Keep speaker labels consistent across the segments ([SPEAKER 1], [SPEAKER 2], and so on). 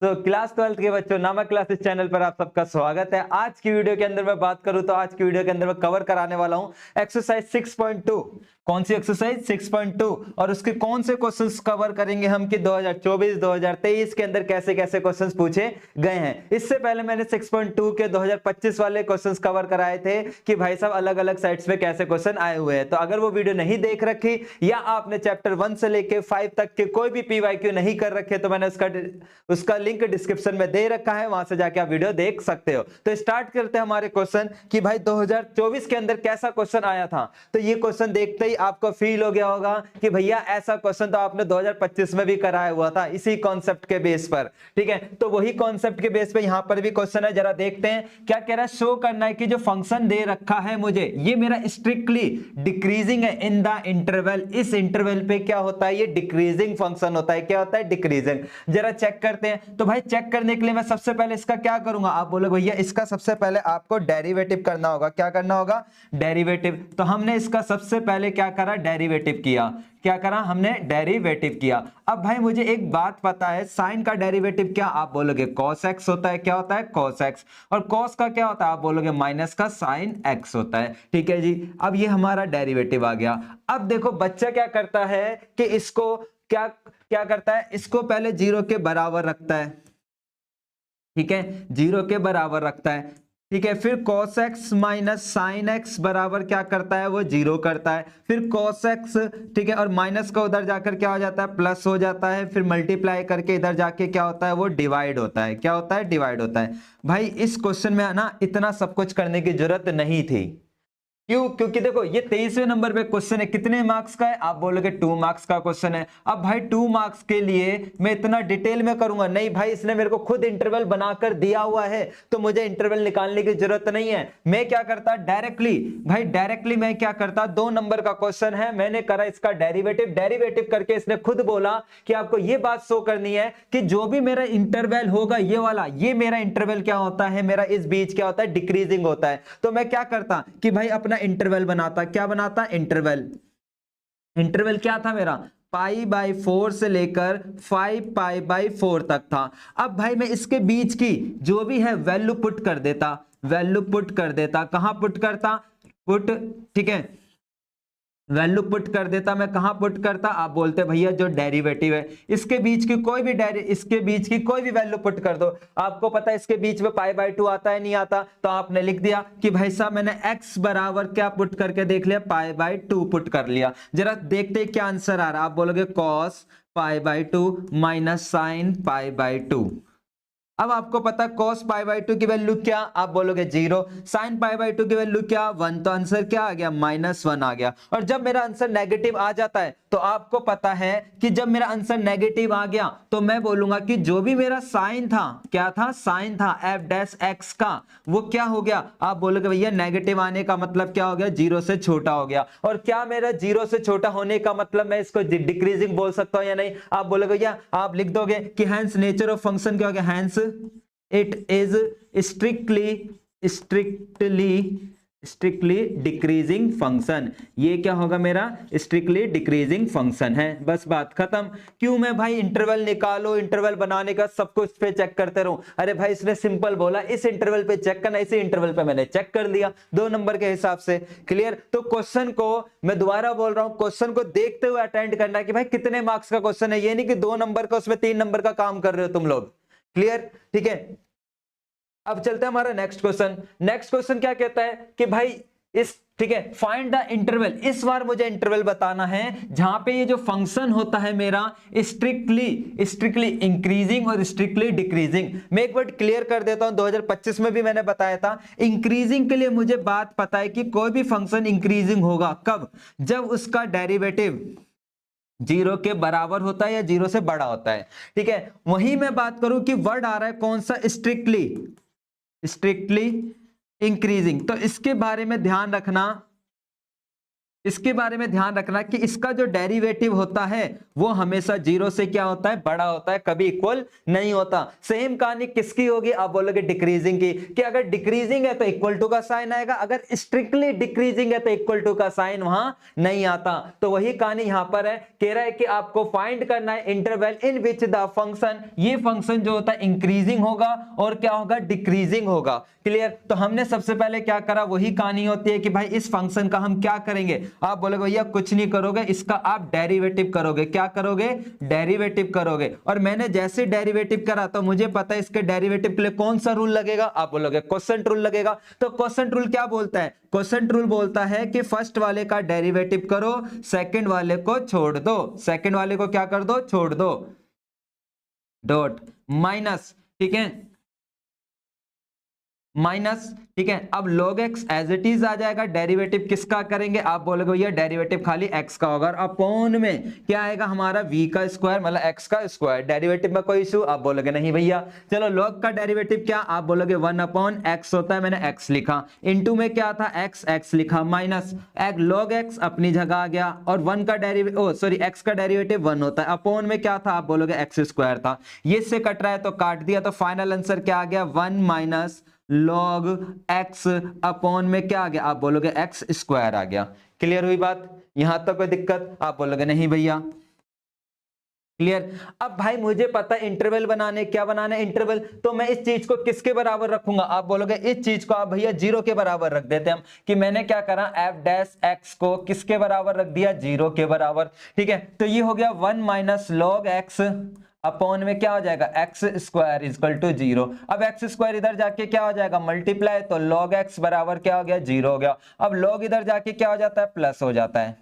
[SPEAKER 1] तो class 12th के बच्चों, नामक क्लासेस चैनल पर आप सबका स्वागत है। आज की वीडियो के अंदर मैं बात करूं तो आज की वीडियो के अंदर मैं कवर कराने वाला हूं एक्सरसाइज 6.2। कौन सी एक्सरसाइज? 6.2। और उसके कौन से क्वेश्चंस कवर करेंगे हम कि 2024 2023 के अंदर कैसे कैसे क्वेश्चंस पूछे गए हैं। इससे पहले मैंने 6.2 के 2025 वाले क्वेश्चंस कवर कराए थे कि भाई साहब अलग अलग साइट्स पे कैसे क्वेश्चन आए हुए हैं। तो अगर वो वीडियो नहीं देख रखी या आपने चैप्टर 1 से लेके 5 तक के कोई भी पीवाईक्यू नहीं कर रखे तो मैंने उसका लिंक डिस्क्रिप्शन में दे रखा है, वहां से जाके आप वीडियो देख सकते हो। तो स्टार्ट करते हैं हमारे क्वेश्चन कि भाई 2024 के अंदर कैसा क्वेश्चन आया था। तो ये क्वेश्चन देखते ही आपको फील हो गया होगा कि भैया ऐसा क्वेश्चन तो आपने 2025 में भी कराया हुआ था इसी कॉन्सेप्ट के बेस पर। ठीक है, तो वही कॉन्सेप्ट के बेस पे यहां पर भी क्वेश्चन है। जरा देखते हैं क्या कह रहा है। शो करना है कि जो फंक्शन दे रखा है मुझे, ये मेरा स्ट्रिक्टली डिक्रीजिंग है इन द इंटरवल। इस इंटरवल पे क्या होता है? ये डिक्रीजिंग फंक्शन होता है। क्या होता है? डिक्रीजिंग। जरा चेक करते हैं। तो भाई चेक करने के लिए मैं सबसे पहले इसका क्या करूंगा? आप बोलो भैया इसका सबसे पहले आपको डेरिवेटिव करना होगा। क्या करना होगा? डेरिवेटिव। तो हमने इसका सबसे पहले क्या करा? डेरिवेटिव किया। क्या करा? हमने डेरिवेटिव किया। अब भाई मुझे एक बात पता है, साइन का डेरिवेटिव क्या? आप बोलोगे cos x होता है। क्या होता है? cos x। और cos का क्या होता है? आप बोलोगे माइनस का sin x होता है। ठीक है जी, अब ये हमारा डेरिवेटिव आ गया। अब देखो बच्चा क्या करता है कि इसको क्या क्या करता है, इसको पहले जीरो के बराबर रखता है। ठीक है, जीरो के बराबर रखता है। ठीक है, फिर cos x minus sine x बराबर क्या करता है? वो जीरो करता है। फिर cos x, ठीक है, और माइनस का उधर जाकर क्या हो जाता है? प्लस हो जाता है। फिर मल्टीप्लाई करके इधर जाके क्या होता है? वो डिवाइड होता है। क्या होता है? डिवाइड होता है। भाई इस क्वेश्चन में ना इतना सब कुछ करने की जरूरत नहीं थी। क्यों? क्योंकि देखो ये 23वें नंबर पे क्वेश्चन है। कितने मार्क्स का है? आप बोलोगे 2 मार्क्स का क्वेश्चन है। अब भाई 2 मार्क्स के लिए मैं इतना डिटेल में करूंगा नहीं भाई, इसने मेरे को खुद इंटरवल बनाकर दिया हुआ है तो मुझे इंटरवल निकालने की जरूरत नहीं है। मैं क्या करता? डायरेक्टली, भाई डायरेक्टली मैं क्या करता? 2 नंबर का क्वेश्चन है, मैंने करा इसका डेरिवेटिव। डेरिवेटिव करके इसने खुद बोला कि आपको ये बात शो करनी है कि जो भी मेरा इंटरवल होगा ये वाला, ये मेरा इंटरवल क्या होता है? मेरा इस बीच क्या होता है? डिक्रीजिंग होता है। तो मैं क्या करता कि भाई अपना इंटरवल बनाता। क्या बनाता? इंटरवल। इंटरवल क्या था मेरा? π/4 से लेकर 5π/4 तक था। अब भाई मैं इसके बीच की जो भी है वैल्यू पुट कर देता। वैल्यू पुट कर देता। कहां पुट करता? पुट, ठीक है, वैल्यू पुट कर देता। मैं कहां पुट करता? आप बोलते भैया जो डेरिवेटिव है इसके बीच की कोई भी इसके बीच की कोई भी वैल्यू पुट कर दो। आपको पता है इसके बीच में π/2 आता है नहीं आता? तो आपने लिख दिया कि भाई साहब मैंने x बराबर क्या पुट करके देख लिया? π/2 पुट कर लिया। जरा देखते क्या आंसर आ रहा है। आप बोलोगे cos π/2 माइनस साइन π/2। अब आपको पता cos π/2 की वैल्यू क्या? आप बोलोगे 0। sin π/2 की वैल्यू क्या? 1। तो आंसर क्या आ गया? -1 आ गया। और जब मेरा आंसर नेगेटिव आ जाता है तो आपको पता है कि जब मेरा आंसर नेगेटिव आ गया तो मैं बोलूंगा कि जो भी मेरा साइन था, क्या था? साइन था f' का, वो क्या हो गया? आप बोलोगे भैया नेगेटिव आने का मतलब क्या हो गया? 0 से छोटा हो गया। और क्या मेरा 0 से छोटा होने का मतलब मैं इसको डिक्रीजिंग बोल सकता हूं या नहीं? आप बोलोगे भैया, आप लिख दोगे कि हैंस नेचर ऑफ फंक्शन क्या हो गया? Hence it is strictly decreasing function। ये क्या होगा मेरा? strictly decreasing function है। बस बात खत्म। क्यों मैं भाई इंटरवल निकालो, इंटरवल बनाने का सब कुछ पे चेक करते रहूं? अरे भाई इसने सिंपल बोला इस इंटरवल पे चेक करना, इसी इंटरवल पे मैंने चेक कर लिया 2 नंबर के हिसाब से। क्लियर? तो क्वेश्चन को मैं दोबारा बोल रहा हूं, क्वेश्चन को देखते हुए अटेंड करना कि भाई कितने मार्क्स का क्वेश्चन है। ये नहीं कि 2 नंबर का उसमें 3 नंबर का काम कर रहे हो तुम लोग। क्लियर? ठीक है, अब चलते हैं हमारा नेक्स्ट क्वेश्चन। नेक्स्ट क्वेश्चन क्या कहता है कि भाई इस, ठीक है, फाइंड द इंटरवल। इस बार मुझे इंटरवल बताना है जहां पे ये जो फंक्शन होता है मेरा स्ट्रिक्टली इंक्रीजिंग और स्ट्रिक्टली डिक्रीजिंग। मैं एक वर्ड क्लियर कर देता हूं, 2025 में भी मैंने बताया था। इंक्रीजिंग के लिए मुझे बात पता है कि कोई भी फंक्शन इंक्रीजिंग होगा कब? जब उसका डेरिवेटिव 0 के बराबर होता है या 0 से बड़ा होता है। ठीक है, वहीं मैं बात करूं कि वर्ड आ रहा है कौन सा? Strictly increasing. तो इसके बारे में ध्यान रखना इसके बारे में ध्यान रखना कि इसका जो डेरिवेटिव होता है वो हमेशा 0 से क्या होता है, बड़ा होता है, कभी इक्वल नहीं होता। सेम कहानी किसकी होगी, आप बोलोगे डिक्रीजिंग की, कि अगर डिक्रीजिंग है तो इक्वल टू का साइन आएगा, अगर स्ट्रिक्टली डिक्रीजिंग है तो इक्वल टू का साइन वहां नहीं आता। तो वही कहानी यहां पर है, कह रहा है कि आपको फाइंड करना है interval in which the function, ये फंक्शन जो होता है इंक्रीजिंग होगा और क्या होगा, डिक्रीजिंग होगा। क्लियर। तो हमने सबसे पहले क्या करा, वही कहानी होती है कि भाई इस फंक्शन का हम क्या करेंगे, आप बोलोगे भैया कुछ नहीं करोगे, इसका आप डेरिवेटिव करोगे। क्या करोगे, डेरिवेटिव करोगे। और मैंने जैसे डेरिवेटिव करा तो मुझे पता है इसके डेरिवेटिव के लिए कौन सा रूल लगेगा, आप बोलोगे क्वोशंट रूल लगेगा। तो क्वोशंट रूल क्या बोलता है, क्वोशंट रूल बोलता है कि फर्स्ट वाले का डेरिवेटिव करो, सेकंड वाले को छोड़ दो, सेकंड वाले को क्या कर दो, छोड़ दो, डॉट माइनस, ठीक है, माइनस, ठीक है। अब log x as it is आ जाएगा, डेरिवेटिव किसका करेंगे, आप बोलोगे भैया डेरिवेटिव खाली x का होगा, अपॉन में क्या आएगा हमारा v का स्क्वायर, मतलब x का स्क्वायर। डेरिवेटिव में कोई इशू, आप बोलोगे नहीं भैया। चलो log का डेरिवेटिव क्या, आप बोलोगे 1 अपॉन x होता है, मैंने x लिखा, इनटू में क्या था x लिखा, माइनस log x अपनी जगह आ गया, और 1 का डेरिवेटिव x का डेरिवेटिव 1 होता है, अपॉन में क्या था, आप बोलोगे x स्क्वायर था। ये इससे कट रहा है तो काट दिया, तो फाइनल आंसर क्या आ गया, 1 माइनस log x अपॉन में क्या आ गया, आप बोलोगे x स्क्वायर आ गया। क्लियर हुई बात, यहां तक कोई दिक्कत, आप बोलोगे नहीं भैया। क्लियर। अब भाई मुझे पता है इंटरवल बनाने, क्या बनाना है इंटरवल, तो मैं इस चीज को किसके बराबर रखूंगा, आप बोलोगे इस चीज को आप भैया 0 के बराबर रख देते हम, कि मैंने क्या करा, f डैश x को किसके बराबर रख दिया, 0 के बराबर। ठीक है, तो ये हो गया 1 माइनस log x अपॉन में क्या हो जाएगा, एक्स स्क्वायर इक्वल टू 0। अब एक्स स्क्वायर इधर जाके क्या हो जाएगा, मल्टीप्लाई, तो log x बराबर क्या हो गया, 0 हो गया। अब log इधर जाके क्या हो जाता है, प्लस हो जाता है।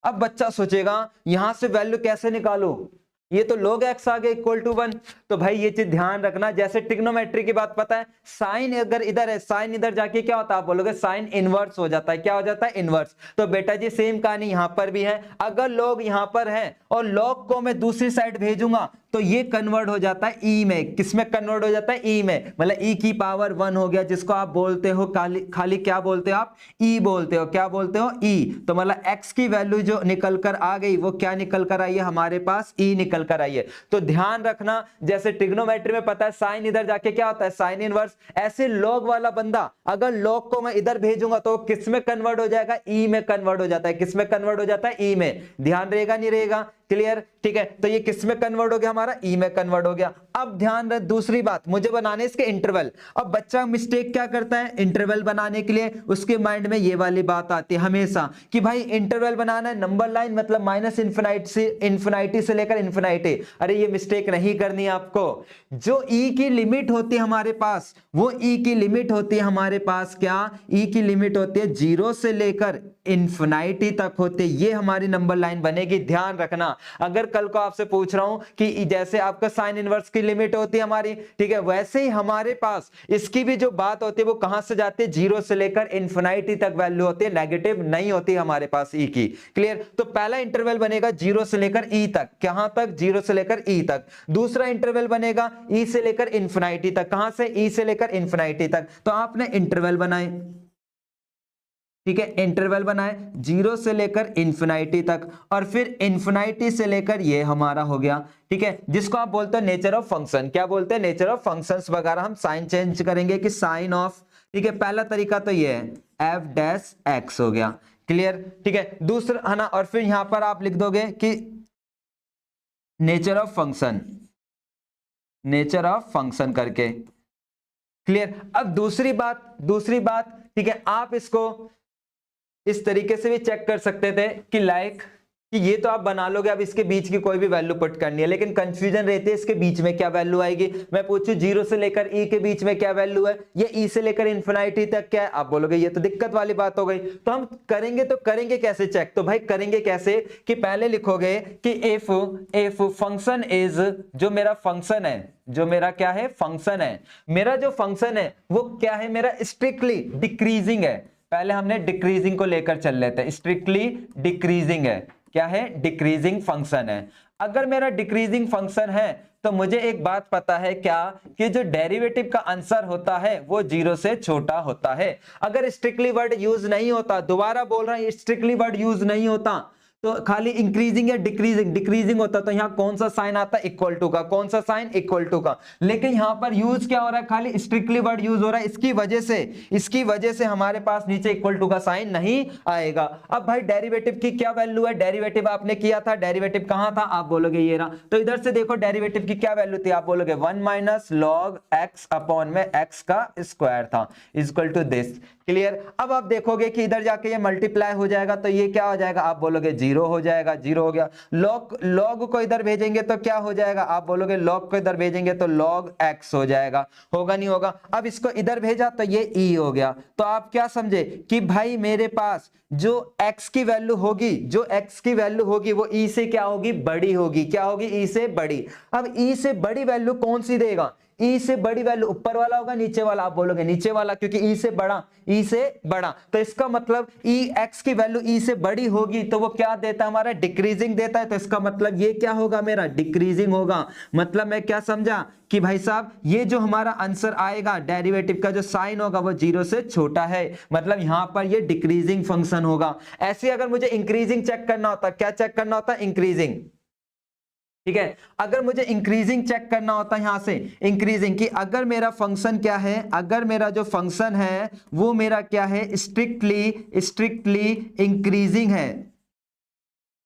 [SPEAKER 1] अब बच्चा सोचेगा यहां से वैल्यू कैसे निकालू, ये तो log x आ गया इक्वल टू 1। तो भाई ये चीज ध्यान रखना, जैसे ट्रिग्नोमेट्री की बात पता है, साइन अगर इधर है, साइन इधर जाके क्या होता है, आप बोलोगे साइन इनवर्स हो जाता है, क्या हो जाता है, इनवर्स। तो बेटा जी सेम कहानी यहां पर भी है, अगर log यहां पर है और log को मैं दूसरी साइड भेजूंगा तो ये कन्वर्ट हो जाता है ई में, किसमें कन्वर्ट हो जाता है, ई में, मतलब ई की पावर 1 हो गया, जिसको आप बोलते हो खाली क्या बोलते हो आप, ई बोलते हो, क्या बोलते हो, ई। तो मतलब x की वैल्यू जो निकल कर आ गई वो क्या निकल कर आई है, हमारे पास ई निकल कर आई है। तो ध्यान रखना, जैसे ट्रिग्नोमेट्री में पता है साइन इधर जाके क्या होता है, साइन इनवर्स, ऐसे log वाला बंदा अगर log को मैं इधर भेजूंगा तो किस में कन्वर्ट हो जाएगा, ई में कन्वर्ट हो जाता है, किस में कन्वर्ट हो जाता है, ई में। ध्यान रहेगा नहीं रहेगा, क्लियर, ठीक है। तो ये किस में कन्वर्ट हो गया, हमारा ई में कन्वर्ट हो गया। अब ध्यान रख, दूसरी बात, मुझे बनाने इसके इंटरवल। अब बच्चा मिस्टेक क्या करता है, इंटरवल बनाने के लिए उसके माइंड में ये वाली बात आती है हमेशा कि भाई इंटरवल बनाना है, नंबर लाइन मतलब माइनस इन्फिनिटी से लेकर इन्फिनिटी। अरे ये मिस्टेक नहीं करनी है आपको। जो ई की लिमिट होती है हमारे पास, वो ई की लिमिट होती है हमारे पास, क्या, ई की लिमिट होती है 0 से लेकर इन्फिनिटी तक होती है, ये हमारी नंबर लाइन बनेगी। ध्यान रखना, अगर कल को आपसे पूछ रहा हूं कि जैसे आपका साइन इनवर्स की लिमिट होती है हमारी, ठीक है, वैसे ही हमारे पास इसकी भी जो बात होती है वो कहां से जाती है, 0 से लेकर इन्फिनिटी तक वैल्यू होती है, नेगेटिव नहीं होती हमारे पास ई की। क्लियर। तो पहला इंटरवल बनेगा 0 से लेकर ई तक, कहां तक, 0 से लेकर ई तक। दूसरा इंटरवल बनेगा ई से लेकर इन्फिनिटी तक, कहां से, ई से लेकर इन्फिनिटी तक। तो आपने इंटरवल बनाए, ठीक है, इंटरवल बनाए 0 से लेकर इन्फिनिटी तक, और फिर इन्फिनिटी से लेकर ये हमारा हो गया, ठीक है, जिसको आप बोलते हैं नेचर ऑफ फंक्शन। क्या बोलते हैं, नेचर ऑफ फंक्शंस वगैरह। हम साइन चेंज करेंगे कि साइन ऑफ, ठीक है, पहला तरीका तो ये है, एफ डैश एक्स हो गया। क्लियर, ठीक है। दूसरा है ना, और फिर यहां पर आप लिख दोगे कि nature of function, nature of function करके। क्लियर। अब दूसरी बात, ठीक है, आप इसको इस तरीके से भी चेक कर सकते थे कि लाइक कि ये तो आप बना लोगे, अब इसके बीच की कोई भी वैल्यू पुट करनी है, लेकिन कंफ्यूजन रहती है इसके बीच में क्या वैल्यू आएगी। मैं पूछूं 0 से लेकर ई के बीच में क्या वैल्यू है, ये ई से लेकर इन्फिनिटी तक क्या है, आप बोलोगे ये तो दिक्कत वाली बात हो गई। तो हम करेंगे कैसे चेक, तो भाई करेंगे कैसे कि पहले लिखोगे कि इफ फंक्शन इज, जो मेरा फंक्शन है, जो मेरा क्या है, फंक्शन है, मेरा जो फंक्शन है वो क्या है, मेरा स्ट्रिक्टली डिक्रीजिंग है। पहले हमने डिक्रीजिंग को लेकर चल लेते हैं, स्ट्रिक्टली डिक्रीजिंग है, क्या है, डिक्रीजिंग फंक्शन है। अगर मेरा डिक्रीजिंग फंक्शन है तो मुझे एक बात पता है क्या, कि जो डेरिवेटिव का आंसर होता है वो 0 से छोटा होता है। अगर स्ट्रिक्टली वर्ड यूज नहीं होता, दोबारा बोल रहा हूं, स्ट्रिक्टली वर्ड यूज नहीं होता तो खाली इंक्रीजिंग या डिक्रीजिंग होता तो यहाँ कौन सा साइन आता, इक्वल टू का, कौन सा साइन, इक्वल टू का। लेकिन यहाँ पर यूज क्या हो रहा है, खाली स्ट्रिक्टली वर्ड यूज हो रहा है, इसकी वजह से हमारे पास नीचे इक्वल टू का साइन नहीं आएगा। अब भाई डेरिवेटिव की क्या वैल्यू है, डेरिवेटिव आपने किया था, डेरिवेटिव कहां था, आप बोलोगे ये रहा। तो इधर से देखो डेरिवेटिव की क्या वैल्यू थी, आप बोलोगे 1 माइनस लॉग एक्स अपॉन में एक्स का स्क्वायर था, इक्वल टू दिस। क्लियर। अब आप देखोगे कि इधर जाके ये मल्टीप्लाई हो जाएगा तो ये क्या हो जाएगा, आप बोलोगे 0 हो जाएगा, 0 हो गया। लॉग को इधर भेजेंगे तो क्या हो जाएगा, आप बोलोगे लॉग को इधर भेजेंगे तो लॉग एक्स हो जाएगा, होगा नहीं होगा। अब इसको इधर भेजा तो ये ई हो गया। तो आप क्या समझे कि भाई मेरे पास जो x की वैल्यू होगी वो ई से क्या होगी, बड़ी होगी। क्या होगी, ई से बड़ी। अब ई से बड़ी वैल्यू कौन सी देगा, ई से बड़ी वैल्यू ऊपर वाला होगा, नीचे वाला, आप बोलोगे नीचे वाला, क्योंकि ई से बड़ा। तो इसका मतलब ई एक्स की वैल्यू ई से बड़ी होगी तो वो क्या देता है, हमारा डिक्रीजिंग देता है। तो इसका मतलब ये क्या होगा, मेरा डिक्रीजिंग होगा। मतलब मैं क्या समझा कि भाई साहब ये जो हमारा आंसर आएगा, डेरिवेटिव का जो साइन होगा वो 0 से छोटा है, मतलब यहां पर ये डिक्रीजिंग फंक्शन होगा। ऐसे अगर मुझे इंक्रीजिंग चेक करना होता, क्या चेक करना होता, इंक्रीजिंग। ठीक है, अगर मुझे इंक्रीजिंग चेक करना होता है, यहां से इंक्रीजिंग की, अगर मेरा फंक्शन क्या है, अगर मेरा जो फंक्शन है वो मेरा क्या है, स्ट्रिक्टली इंक्रीजिंग है,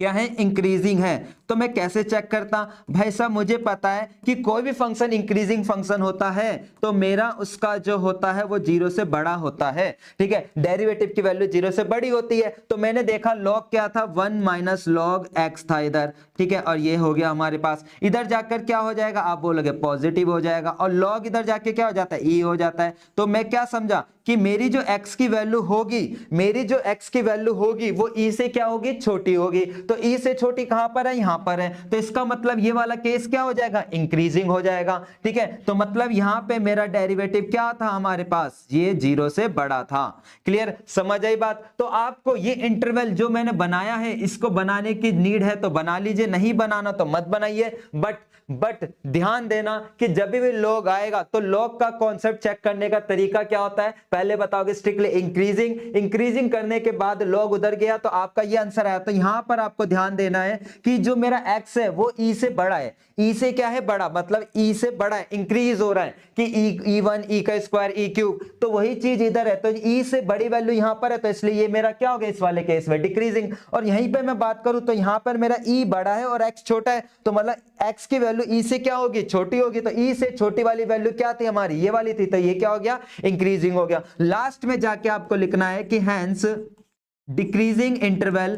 [SPEAKER 1] क्या है, इंक्रीजिंग है। तो मैं कैसे चेक करता, भाई साहब मुझे पता है कि कोई भी फंक्शन इंक्रीजिंग फंक्शन होता है तो मेरा उसका जो होता है वो 0 से बड़ा होता है। ठीक है, डेरिवेटिव की वैल्यू 0 से बड़ी होती है। तो मैंने देखा लॉग क्या था, 1 माइनस लॉग एक्स था इधर। ठीक है, और ये हो गया हमारे पास, इधर जाकर क्या हो जाएगा, आप बोलोगे पॉजिटिव हो जाएगा, और लॉग इधर जाके क्या हो जाता है, ई हो जाता है। तो मैं क्या समझा कि मेरी जो x की वैल्यू होगी वो e से क्या होगी, छोटी होगी। तो e से छोटी कहां पर है, यहां पर है। तो इसका मतलब ये वाला केस क्या हो जाएगा, इंक्रीजिंग हो जाएगा। ठीक है, तो मतलब यहां पे मेरा डेरिवेटिव क्या था हमारे पास, ये 0 से बड़ा था। क्लियर, समझ आई बात। तो आपको ये इंटरवल जो मैंने बनाया है, इसको बनाने की नीड है तो बना लीजिए, नहीं बनाना तो मत बनाइए। बट ध्यान देना कि जब भी लॉग आएगा तो लॉग का कॉन्सेप्ट चेक करने का तरीका क्या होता है, पहले बताओगे स्ट्रिक्टली इंक्रीजिंग करने के बाद लॉग उधर गया तो आपका ये आंसर आया। तो यहां पर आपको ध्यान देना है कि जो मेरा x है वो e से बड़ा है, e से क्या है, बड़ा, मतलब e से बड़ा है, इंक्रीज हो रहा है कि e1 e का स्क्वायर e क्यूब। तो वही चीज इधर है, तो e से बड़ी वैल्यू यहां पर है, तो इसलिए ये मेरा क्या हो गया इस वाले केस में, डिक्रीजिंग। और यहीं पे मैं बात करूं तो यहां पर मेरा e बड़ा है और x छोटा है, तो मतलब x की वैल्यू e से क्या होगी, छोटी होगी। तो e से छोटी वाली वैल्यू क्या थी हमारी, ये वाली थी, तो ये क्या हो गया, इंक्रीजिंग हो गया। लास्ट में जाके आपको लिखना है कि हैंस डिक्रीजिंग इंटरवल,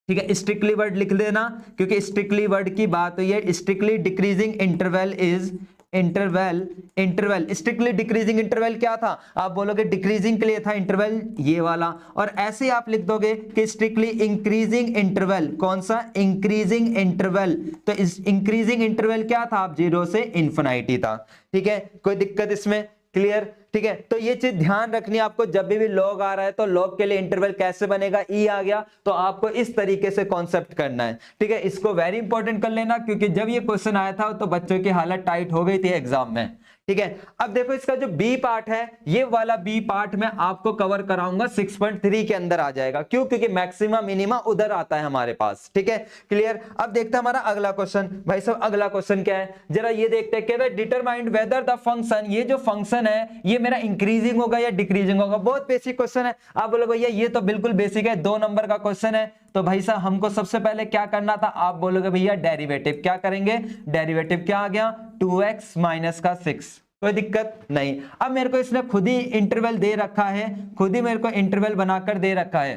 [SPEAKER 1] ठीक है, स्ट्रिक्टली वर्ड लिख देना क्योंकि स्ट्रिक्टली वर्ड की बात हुई है। Strictly decreasing interval is interval strictly decreasing interval क्या था, आप बोलोगे डिक्रीजिंग के लिए था इंटरवल ये वाला, और ऐसे आप लिख दोगे कि स्ट्रिक्टली इंक्रीजिंग इंटरवल, कौन सा, इंक्रीजिंग इंटरवल। तो इस इंक्रीजिंग इंटरवल क्या था, आप 0 से इन्फिनिटी था। ठीक है, कोई दिक्कत इसमें, क्लियर। ठीक है, तो ये चीज ध्यान रखनी है आपको, जब भी लॉग आ रहा है तो लॉग के लिए इंटरवल कैसे बनेगा, ई आ गया तो आपको इस तरीके से कॉन्सेप्ट करना है। ठीक है, इसको वेरी इंपॉर्टेंट कर लेना क्योंकि जब ये क्वेश्चन आया था तो बच्चों की हालत टाइट हो गई थी एग्जाम में। ठीक है, अब देखो इसका जो बी पार्ट है, ये वाला बी पार्ट मैं आपको कवर कराऊंगा 6.3 के अंदर आ जाएगा। क्यों, क्योंकि मैक्सिमा मिनिमा उधर आता है हमारे पास। ठीक है, क्लियर। अब देखते हैं हमारा अगला क्वेश्चन। भाई साहब अगला क्वेश्चन क्या है, जरा ये देखते हैं। कह रहा है डिटरमाइन वेदर द फंक्शन, ये जो फंक्शन है ये मेरा इंक्रीजिंग होगा या डिक्रीजिंग होगा। बहुत बेसिक क्वेश्चन है, आप बोलो भैया ये तो बिल्कुल बेसिक है, 2 नंबर का क्वेश्चन है। तो भाई साहब हमको सबसे पहले क्या करना था, आप बोलोगे भैया डेरिवेटिव, क्या करेंगे, डेरिवेटिव क्या आ गया, 2x माइनस का 6, कोई दिक्कत नहीं। अब मेरे को इसने खुद ही इंटरवल दे रखा है, खुद ही मेरे को इंटरवल बनाकर दे रखा है।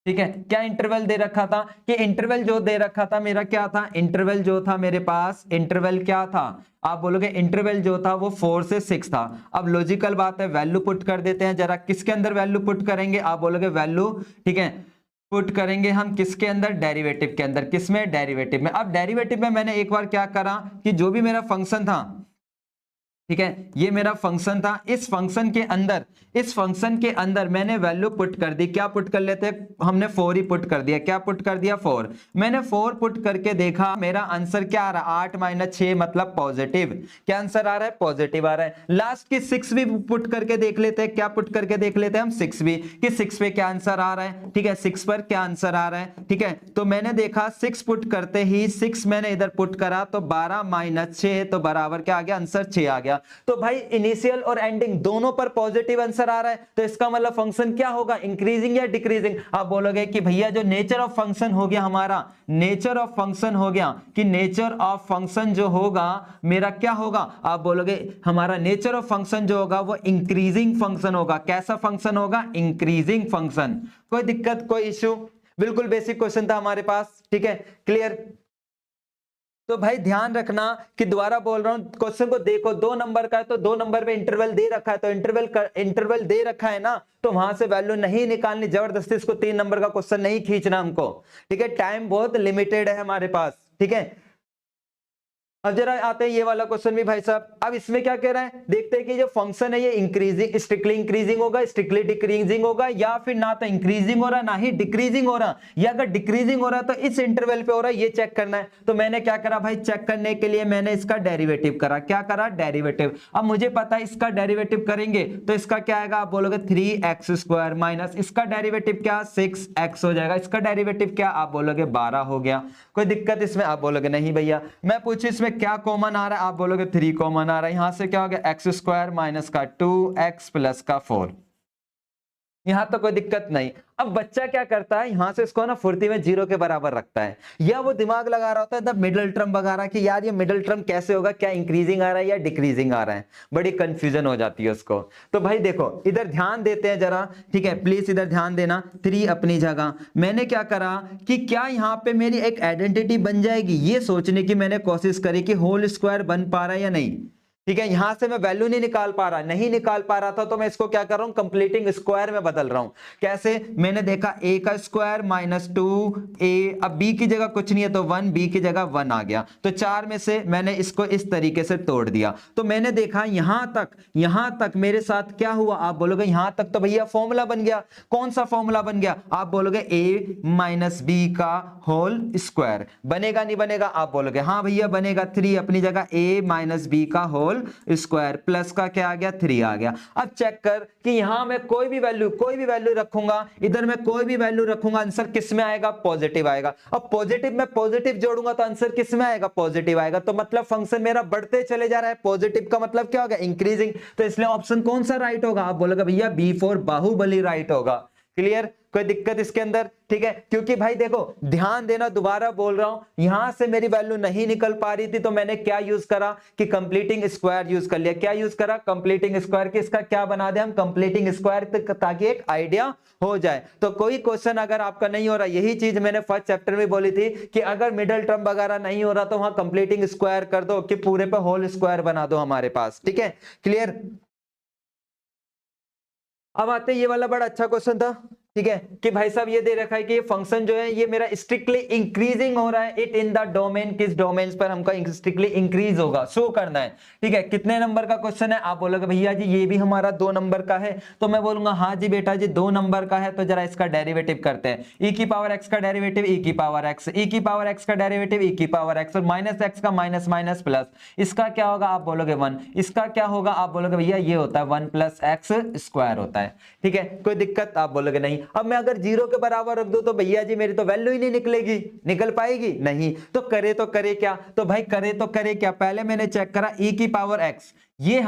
[SPEAKER 1] ठीक है, क्या इंटरवल दे रखा था, कि इंटरवल जो दे रखा था मेरा क्या था, इंटरवल जो था मेरे पास, इंटरवल क्या था, आप बोलोगे इंटरवल जो था वो 4 से 6 था। अब लॉजिकल बात है, वैल्यू पुट कर देते हैं, जरा किसके अंदर वैल्यू पुट करेंगे, आप बोलोगे वैल्यू, ठीक है, पुट करेंगे हम किसके अंदर, डेरिवेटिव के अंदर। किसमें, डेरिवेटिव में। अब डेरिवेटिव में मैंने एक बार क्या करा कि जो भी मेरा फंक्शन था ठीक है, ये मेरा फंक्शन था। इस फंक्शन के अंदर मैंने वैल्यू पुट कर दी। क्या पुट कर लेते हैं, हमने 4 ही पुट कर दिया। क्या पुट कर दिया, 4। मैंने 4 पुट करके देखा, मेरा आंसर क्या आ रहा है, 8 - 6 मतलब पॉजिटिव। क्या आंसर आ रहा है, पॉजिटिव आ रहा है। लास्ट की 6 भी पुट करके देख लेते हैं। क्या पुट करके देख लेते हैं हम, 6 भी, कि 6 पे क्या आंसर आ रहा है। ठीक है, 6 पर क्या आंसर आ रहा है। ठीक है, तो मैंने देखा 6 पुट करते ही 6 मैंने इधर पुट करा तो 12 - 6 तो बराबर क्या आ गया, आंसर 6 आ गया। तो भाई इनिशियल और एंडिंग दोनों पर पॉजिटिव आंसर आ रहा है, तो इसका मतलब फंक्शन क्या होगा, इंक्रीजिंग या डिक्रीजिंग। आप बोलोगे कि भैया जो नेचर ऑफ फंक्शन हो गया हमारा, नेचर ऑफ फंक्शन हो गया, कि नेचर ऑफ फंक्शन जो होगा मेरा क्या होगा, आप बोलोगे हमारा नेचर ऑफ फंक्शन जो होगा वो इंक्रीजिंग फंक्शन होगा। कैसा फंक्शन होगा, इंक्रीजिंग फंक्शन। कोई दिक्कत, कोई इश्यू, बिल्कुल बेसिक क्वेश्चन था हमारे पास। ठीक है, क्लियर। तो भाई ध्यान रखना कि दोबारा बोल रहा हूं, क्वेश्चन को देखो, 2 नंबर का है तो 2 नंबर पे इंटरवल दे रखा है, तो इंटरवल दे रखा है ना, तो वहां से वैल्यू नहीं निकालनी, जबरदस्ती इसको 3 नंबर का क्वेश्चन नहीं खींचना हमको। ठीक है, टाइम बहुत लिमिटेड है हमारे पास। ठीक है, अब जरा आते हैं ये वाला क्वेश्चन भी भाई साहब। अब इसमें क्या कह रहा है, देखते हैं कि जो फंक्शन है ये इंक्रीजिंग, स्ट्रिक्टली इंक्रीजिंग होगा, स्ट्रिक्टली डिक्रीजिंग होगा, या फिर ना तो इंक्रीजिंग हो रहा ना ही डिक्रीजिंग हो रहा, या अगर डिक्रीजिंग हो रहा तो इस इंटरवल पे हो रहा है, ये चेक करना है। तो मैंने क्या करा भाई, चेक करने के लिए मैंने इसका डेरिवेटिव करा। क्या करा, डेरिवेटिव। अब मुझे पता है इसका डेरिवेटिव करेंगे तो इसका क्या आएगा, आप बोलोगे 3x² माइनस इसका डेरिवेटिव क्या, 6x हो जाएगा। इसका डेरिवेटिव क्या, आप बोलोगे 12 हो गया। कोई दिक्कत इसमें, आप बोलोगे नहीं भैया। मैं पूछू इसमें क्या कॉमन आ रहा है, आप बोलोगे 3 कॉमन आ रहा है। यहां से क्या हो गया, x² माइनस का 2x प्लस का 4। यहां तो कोई दिक्कत नहीं। अब बच्चा क्या करता है, यहां से इसको ना फुर्ती में 0 के बराबर रखता है, या वो दिमाग लगा रहा होता है द मिडिल टर्म वगैरह कि यार ये मिडिल टर्म कैसे होगा, क्या इंक्रीजिंग आ रहा है या डिक्रीजिंग आ रहा है, बड़ी कंफ्यूजन हो जाती है उसको। तो भाई देखो इधर ध्यान देते हैं जरा। ठीक है, प्लीज इधर ध्यान देना। 3 अपनी जगह, मैंने क्या करा कि क्या यहाँ पे मेरी एक आइडेंटिटी बन जाएगी, ये सोचने की मैंने कोशिश करी कि होल स्क्वायर बन पा रहा है या नहीं। ठीक है, यहां से मैं वैल्यू नहीं निकाल पा रहा था, तो मैं इसको क्या कर रहा हूं, कंप्लीटिंग स्क्वायर में बदल रहा हूं। कैसे, मैंने देखा a का स्क्वायर माइनस 2a, अब b की जगह कुछ नहीं है तो 1, b की जगह 1 आ गया, तो 4 में से मैंने इसको इस तरीके से तोड़ दिया। तो मैंने देखा यहां तक मेरे साथ क्या हुआ, आप बोलोगे यहां तक तो भैया फॉर्मूला बन गया। कौन सा फॉर्मूला बन गया, आप बोलोगे a माइनस b का होल स्क्वायर। बनेगा नहीं बनेगा, आप बोलोगे हाँ भैया बनेगा। 3 अपनी जगह a माइनस b का होल स्क्वायर प्लस का क्या आ गया, 3 आ गया। अब चेक कर कि यहां मैं कोई भी वैल्यू रखूंगा, इधर मैं कोई भी वैल्यू रखूंगा, आंसर किस में आएगा, पॉजिटिव आएगा। अब पॉजिटिव में पॉजिटिव जोड़ूंगा तो आंसर किस में आएगा, पॉजिटिव आएगा। तो मतलब फंक्शन मेरा बढ़ते चले जा रहा है, पॉजिटिव का मतलब क्या होगा, इंक्रीजिंग। तो इसलिए ऑप्शन कौन सा राइट होगा, आप बोलोगे भैया B4 बाहुबली राइट होगा। क्लियर, कोई दिक्कत इसके अंदर। ठीक है, क्योंकि भाई देखो ध्यान देना, दोबारा बोल रहा हूं, यहां से मेरी वैल्यू नहीं निकल पा रही थी तो मैंने क्या यूज करा कि कंप्लीटिंग स्क्वायर यूज कर लिया। क्या यूज करा, कंप्लीटिंग स्क्वायर। कि इसका क्या बना दे हम, कंप्लीटिंग स्क्वायर, ताकि एक आइडिया हो जाए। तो कोई क्वेश्चन अगर आपका नहीं हो रहा, यही चीज मैंने फर्स्ट चैप्टर में बोली थी कि अगर मिडिल टर्म वगैरह नहीं हो रहा तो वहां कंप्लीटिंग स्क्वायर कर दो, कि पूरे पे होल स्क्वायर बना दो हमारे पास। ठीक है, क्लियर। अब आते हैं, ये वाला बड़ा अच्छा क्वेश्चन था। ठीक है, कि भाई साहब ये दे रखा है कि ये फंक्शन जो है ये मेरा स्ट्रिक्टली इंक्रीजिंग हो रहा है, इट इन द डोमेन, किस डोमेन पर हमका स्ट्रिक्टली इंक्रीज होगा, शो करना है। ठीक है, कितने नंबर का क्वेश्चन है, आप बोलोगे भैया जी ये भी हमारा 2 नंबर का है। तो मैं बोलूंगा हाँ जी बेटा जी 2 नंबर का है, तो जरा इसका डेरिवेटिव करते हैं। e की पावर x का डेरिवेटिव e की पावर x, e की पावर x का डेरिवेटिव e की पावर x, और माइनस x का माइनस माइनस प्लस, इसका क्या होगा, आप बोलोगे 1, इसका क्या होगा, आप बोलोगे भैया ये होता है 1 प्लस एक्स स्क्वायर होता है। ठीक है, कोई दिक्कत, आप बोलोगे नहीं। अब मैं अगर 0 के बराबर रख दूं तो भैया जी मेरी तो वैल्यू ही नहीं निकलेगी, निकल पाएगी नहीं। तो करे क्या, तो भाई करे क्या, पहले मैंने चेक करा e की पावर x, ये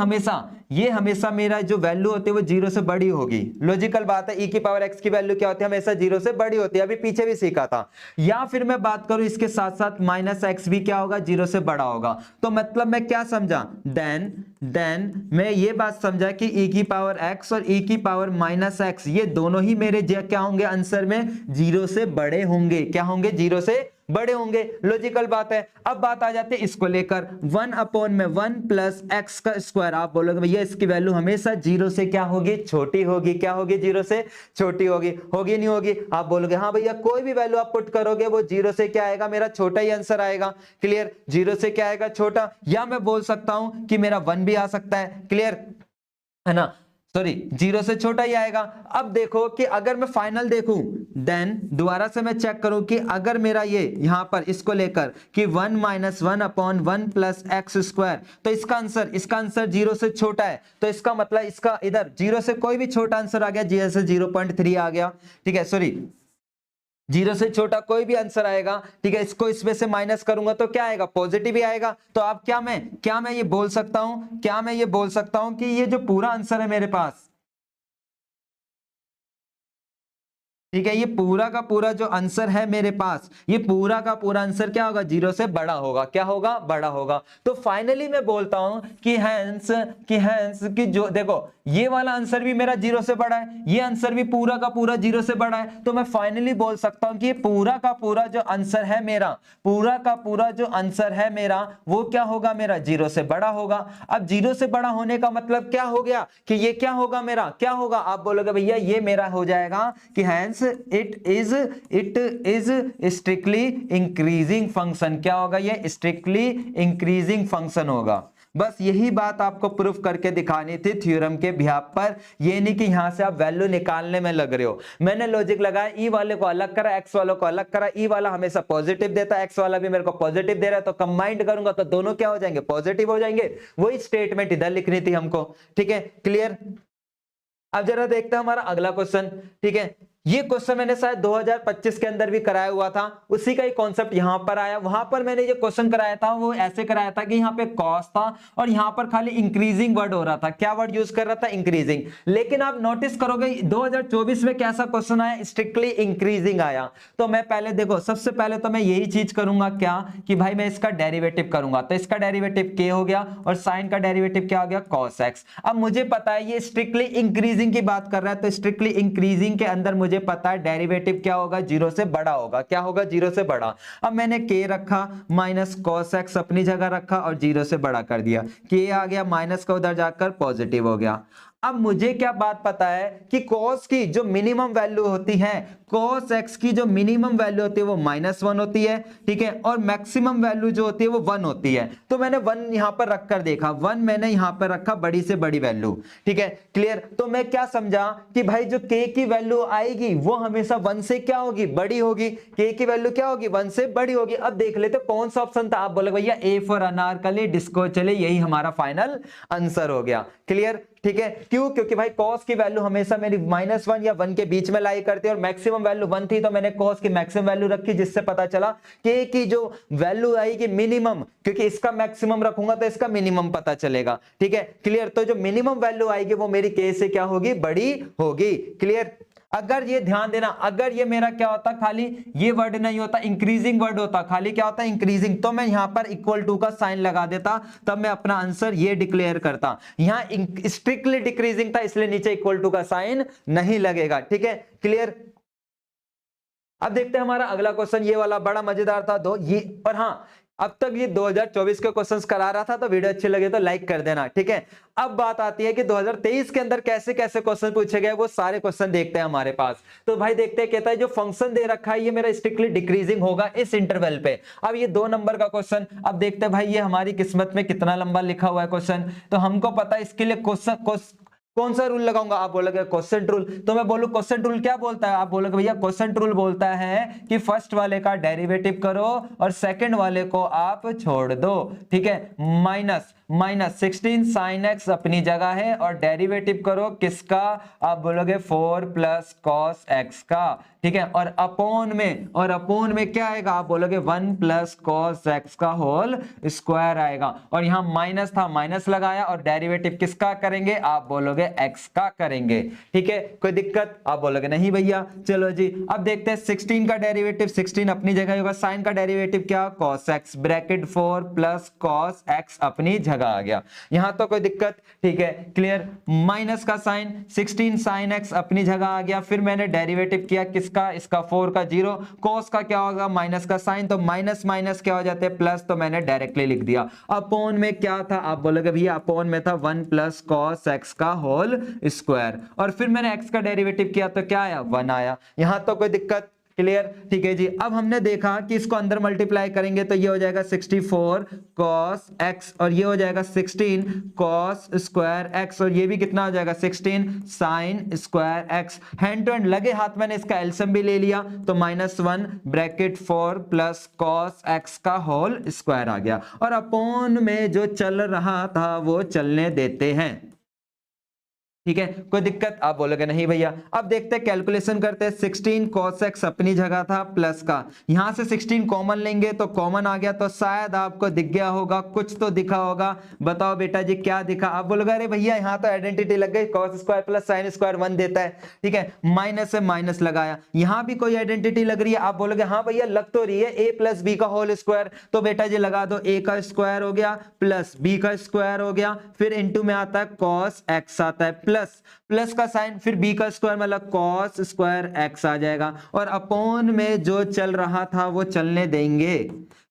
[SPEAKER 1] हमेशा मेरा जो वैल्यू होती है वो 0 से बड़ी होगी। लॉजिकल बात है, e की पावर x की वैल्यू क्या होती है, हमेशा 0 से बड़ी होती है, अभी पीछे भी सीखा था। या फिर मैं बात करूं इसके साथ साथ माइनस x भी क्या होगा, 0 से बड़ा होगा। तो मतलब मैं क्या समझा, देन मैं ये बात समझा कि e की पावर x और e की पावर माइनस x ये दोनों ही मेरे क्या होंगे, आंसर में 0 से बड़े होंगे। क्या होंगे, 0 से बड़े होंगे, लॉजिकल बात है। अब बात आ जाती है इसको लेकर 1/1 प्लस एक्स का स्क्वायर। आप बोलोगे भैया इसकी वैल्यू हमेशा 0 से क्या होगी, छोटी होगी। क्या होगी, 0 से छोटी होगी। होगी नहीं होगी? आप बोलोगे हाँ भैया, कोई भी वैल्यू आप पुट करोगे वो 0 से क्या आएगा, मेरा छोटा ही आंसर आएगा। क्लियर, 0 से क्या आएगा, छोटा। या मैं बोल सकता हूं कि मेरा 1 भी आ सकता है। क्लियर है ना, सॉरी 0 से छोटा ही आएगा। अब देखो कि अगर मैं फाइनल देखूं, देन दोबारा से मैं चेक करूं कि अगर मेरा ये यहां पर इसको लेकर कि 1 - 1/1 प्लस एक्स स्क्वायर, तो इसका आंसर 0 से छोटा है। तो इसका मतलब इसका इधर 0 से कोई भी छोटा आंसर आ गया, जैसे 0.3 आ गया, ठीक है, सॉरी 0 से छोटा कोई भी आंसर आएगा, ठीक है, इसको इसमें से माइनस करूंगा तो क्या आएगा, पॉजिटिव ही आएगा। तो अब क्या मैं ये बोल सकता हूं कि ये जो पूरा आंसर है मेरे पास, ठीक है, ये पूरा का पूरा जो आंसर है मेरे पास, ये पूरा का पूरा आंसर क्या होगा, 0 से बड़ा होगा। क्या होगा, बड़ा होगा। तो फाइनली मैं बोलता हूं कि हैंस कि जो देखो ये वाला आंसर भी मेरा 0 से बड़ा है, ये आंसर भी पूरा का पूरा 0 से बड़ा है। तो मैं फाइनली बोल सकता हूं कि ये पूरा का पूरा जो आंसर है मेरा, पूरा का पूरा जो आंसर है मेरा, वो क्या होगा, मेरा 0 से बड़ा होगा। अब 0 से बड़ा होने का मतलब क्या हो गया कि ये क्या होगा, मेरा क्या होगा। आप बोलोगे भैया ये मेरा हो जाएगा कि hence it is strictly increasing function. क्या होगा, ये स्ट्रिक्टली इंक्रीजिंग फंक्शन होगा। बस यही बात आपको प्रूफ करके दिखानी थी थ्योरम के बिहाफ पर। ये नहीं कि यहां से आप वैल्यू निकालने में लग रहे हो। मैंने लॉजिक लगाया, ई वाले को अलग करा, एक्स वालों को अलग करा। ई वाला हमेशा पॉजिटिव देता है, एक्स वाला भी मेरे को पॉजिटिव दे रहा है, तो कंबाइंड करूंगा तो दोनों क्या हो जाएंगे, पॉजिटिव हो जाएंगे। वही स्टेटमेंट इधर लिखनी थी हमको। ठीक है, क्लियर। अब जरा देखते हैं हमारा अगला क्वेश्चन। ठीक है, ये क्वेश्चन मैंने शायद 2025 के अंदर भी कराया हुआ था, उसी का ही कॉन्सेप्ट यहां पर आया। वहां पर मैंने ये क्वेश्चन कराया था, वो ऐसे कराया था कि यहाँ पे कॉस था और यहाँ पर खाली इंक्रीजिंग वर्ड हो रहा था। क्या वर्ड यूज कर रहा था, इंक्रीजिंग। लेकिन आप नोटिस करोगे 2024 में कैसा क्वेश्चन आया, स्ट्रिक्टली इंक्रीजिंग आया। तो मैं पहले देखो, सबसे पहले तो मैं यही चीज करूंगा क्या कि भाई मैं इसका डेरिवेटिव करूंगा। तो इसका डेरिवेटिव k हो गया और साइन का डेरिवेटिव क्या हो गया, cos x। अब मुझे पता है ये स्ट्रिक्टली इंक्रीजिंग की बात कर रहा है, तो स्ट्रिक्टली इंक्रीजिंग के अंदर मुझे पता है डेरिवेटिव क्या होगा, 0 से बड़ा होगा। क्या होगा, 0 से बड़ा। अब मैंने k रखा माइनस cos x अपनी जगह रखा और 0 से बड़ा कर दिया। k आ गया, माइनस का उधर जाकर पॉजिटिव हो गया। अब मुझे क्या बात पता है कि cos की जो मिनिमम वैल्यू होती है, cos x की जो मिनिमम वैल्यू होती है वो -1 होती है। ठीक है, और मैक्सिमम वैल्यू जो होती है वो 1 होती है। तो मैंने 1 यहां पर रखकर देखा, 1 मैंने यहां पर रखा, बड़ी से बड़ी वैल्यू। ठीक है, क्लियर। तो मैं क्या समझा कि भाई जो k की वैल्यू आएगी वो हमेशा 1 से क्या होगी, बड़ी होगी। k की वैल्यू क्या होगी, 1 से बड़ी होगी। अब देख लेते कौन सा ऑप्शन था। आप बोले भैया A फॉर अनारकली डिस्को चले, यही हमारा फाइनल आंसर हो गया। क्लियर, ठीक है। क्यों, क्योंकि भाई cos की वैल्यू हमेशा मेरी -1 या 1 के बीच में लाई करती है और मैक्सिमम वैल्यू 1 थी, तो मैंने cos की मैक्सिमम वैल्यू रखी, जिससे पता चला k की जो वैल्यू आएगी मिनिमम, क्योंकि इसका मैक्सिमम रखूंगा तो इसका मिनिमम पता चलेगा। ठीक है, क्लियर। तो जो मिनिमम वैल्यू आएगी वो मेरी k से क्या होगी, बड़ी होगी। क्लियर। अगर ये ध्यान देना, अगर ये मेरा क्या होता, खाली ये वर्ड नहीं होता, इंक्रीजिंग वर्ड होता, खाली क्या होता है, इंक्रीजिंग, तो मैं यहां पर इक्वल टू का साइन लगा देता, तब मैं अपना आंसर ये डिक्लेयर करता। यहां स्ट्रिक्टली डिक्रीजिंग था, इसलिए नीचे इक्वल टू का साइन नहीं लगेगा। ठीक है, क्लियर। अब देखते हैं हमारा अगला क्वेश्चन, ये वाला बड़ा मजेदार था दो ये। और हाँ, अब तक ये 2024 के क्वेश्चंस करा रहा था, तो वीडियो अच्छी लगे तो लाइक कर देना। ठीक है, अब बात आती है कि 2023 के अंदर कैसे कैसे क्वेश्चन पूछे गए, वो सारे क्वेश्चन देखते हैं हमारे पास। तो भाई देखते हैं, कहता है जो फंक्शन दे रखा है ये मेरा स्ट्रिक्टली डिक्रीजिंग होगा इस इंटरवल पे। अब ये 2 नंबर का क्वेश्चन, अब देखते हैं भाई ये हमारी किस्मत में कितना लंबा लिखा हुआ है क्वेश्चन। तो हमको पता है इसके लिए क्वेश्चन कौन सा रूल लगाऊंगा। आप बोलोगे क्वेश्चन रूल, तो मैं बोलूं क्वेश्चन रूल क्या बोलता है। आप बोलोगे भैया क्वेश्चन रूल बोलता है कि फर्स्ट वाले का डेरिवेटिव करो और सेकंड वाले को आप छोड़ दो। ठीक है, -16 sin x अपनी जगह है और डेरिवेटिव करो किसका, आप बोलोगे 4 + cos x का। ठीक है, और अपोन में क्या आएगा, आप बोलोगे 1 + cos x का होल स्क्वायर आएगा। और यहां माइनस था, माइनस लगाया और डेरिवेटिव किसका करेंगे, आप बोलोगे x का करेंगे। ठीक है, कोई दिक्कत, आप बोलोगे नहीं भैया। चलो जी, अब देखते हैं 16 का डेरिवेटिव, 16 अपनी जगह होगा, साइन का डेरिवेटिव क्या, cos x, bracket 4 + cos x अपनी जगह आ गया। यहां तो कोई दिक्कत, ठीक है, क्लियर। माइनस का साइन, 16 sin x अपनी जगह आ गया। फिर मैंने डेरिवेटिव किया किसका, इसका 4 का 0, cos का क्या होगा माइनस का साइन, तो माइनस माइनस क्या हो जाते हैं प्लस, तो मैंने डायरेक्टली लिख दिया। अपॉन में क्या था, आप बोलोगे भैया अपॉन में था 1 प्लस cos x का होल स्क्वायर, और फिर मैंने x का डेरिवेटिव किया तो क्या आया 1 आया। यहां तो कोई दिक्कत, क्लियर, ठीक है जी। अब हमने देखा कि इसको अंदर मल्टीप्लाई करेंगे तो ये हो जाएगा 64 cos x, और ये हो जाएगा 16 cos स्क्वायर x, और ये भी कितना हो जाएगा 16 sin square x। Hand to hand लगे हाथ मैंने इसका एलसीएम भी ले लिया, तो -1 ब्रैकेट 4 प्लस cos x का होल स्क्वायर आ गया, और अपॉन में जो चल रहा था वो चलने देते हैं। ठीक है, कोई दिक्कत, आप बोलोगे नहीं भैया। अब देखते हैं, कैलकुलेशन करते हैं। 16 cos x अपनी जगह था प्लस का, यहां से 16 कॉमन लेंगे तो कॉमन आ गया, तो शायद आपको दिख गया होगा, कुछ तो दिखा होगा। बताओ बेटा जी क्या दिखा, आप बोलोगे अरे भैया यहाँ तो आइडेंटिटी लग गई, cos square plus sin square 1 देता है, ठीक है, माइनस से माइनस लगाया, यहां भी कोई आइडेंटिटी लग रही है, आप बोलोगे हाँ भैया लग तो रही है, a प्लस बी का होल स्क्वायर, तो बेटा जी लगा दो, a का स्क्वायर हो गया प्लस b का स्क्वायर हो गया, फिर इंटू में आता है cos x आता है, प्लस का साइन, फिर b का स्क्वायर मतलब cos स्क्वायर x आ जाएगा, और अपॉन में जो चल रहा था वो चलने देंगे,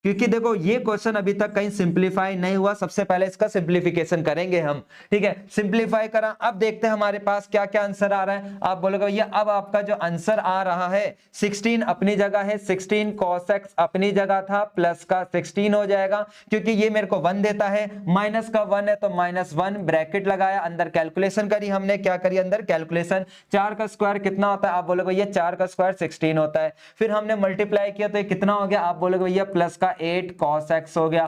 [SPEAKER 1] क्योंकि देखो ये क्वेश्चन अभी तक कहीं सिंप्लीफाई नहीं हुआ, सबसे पहले इसका सिंप्लीफिकेशन करेंगे हम, ठीक है, सिंप्लीफाई करा। अब देखते हैं हमारे पास क्या क्या आंसर आ रहा है। आप बोलोगे भैया अब आपका जो आंसर आ रहा है 16 अपनी जगह है, 16 cos x अपनी जगह था, प्लस का 16 हो जाएगा, क्योंकि ये मेरे को 1 देता है, माइनस का 1 है तो -1 ब्रैकेट लगाया, अंदर कैलकुलेशन करी हमने, क्या करी अंदर कैलकुलेशन, 4 का स्क्वायर कितना होता है, आप बोलोगे भैया 4 का स्क्वायर 16 होता है, फिर हमने मल्टीप्लाई किया तो ये कितना हो गया, आप बोलोगे भैया प्लस का 8 cos x हो गया,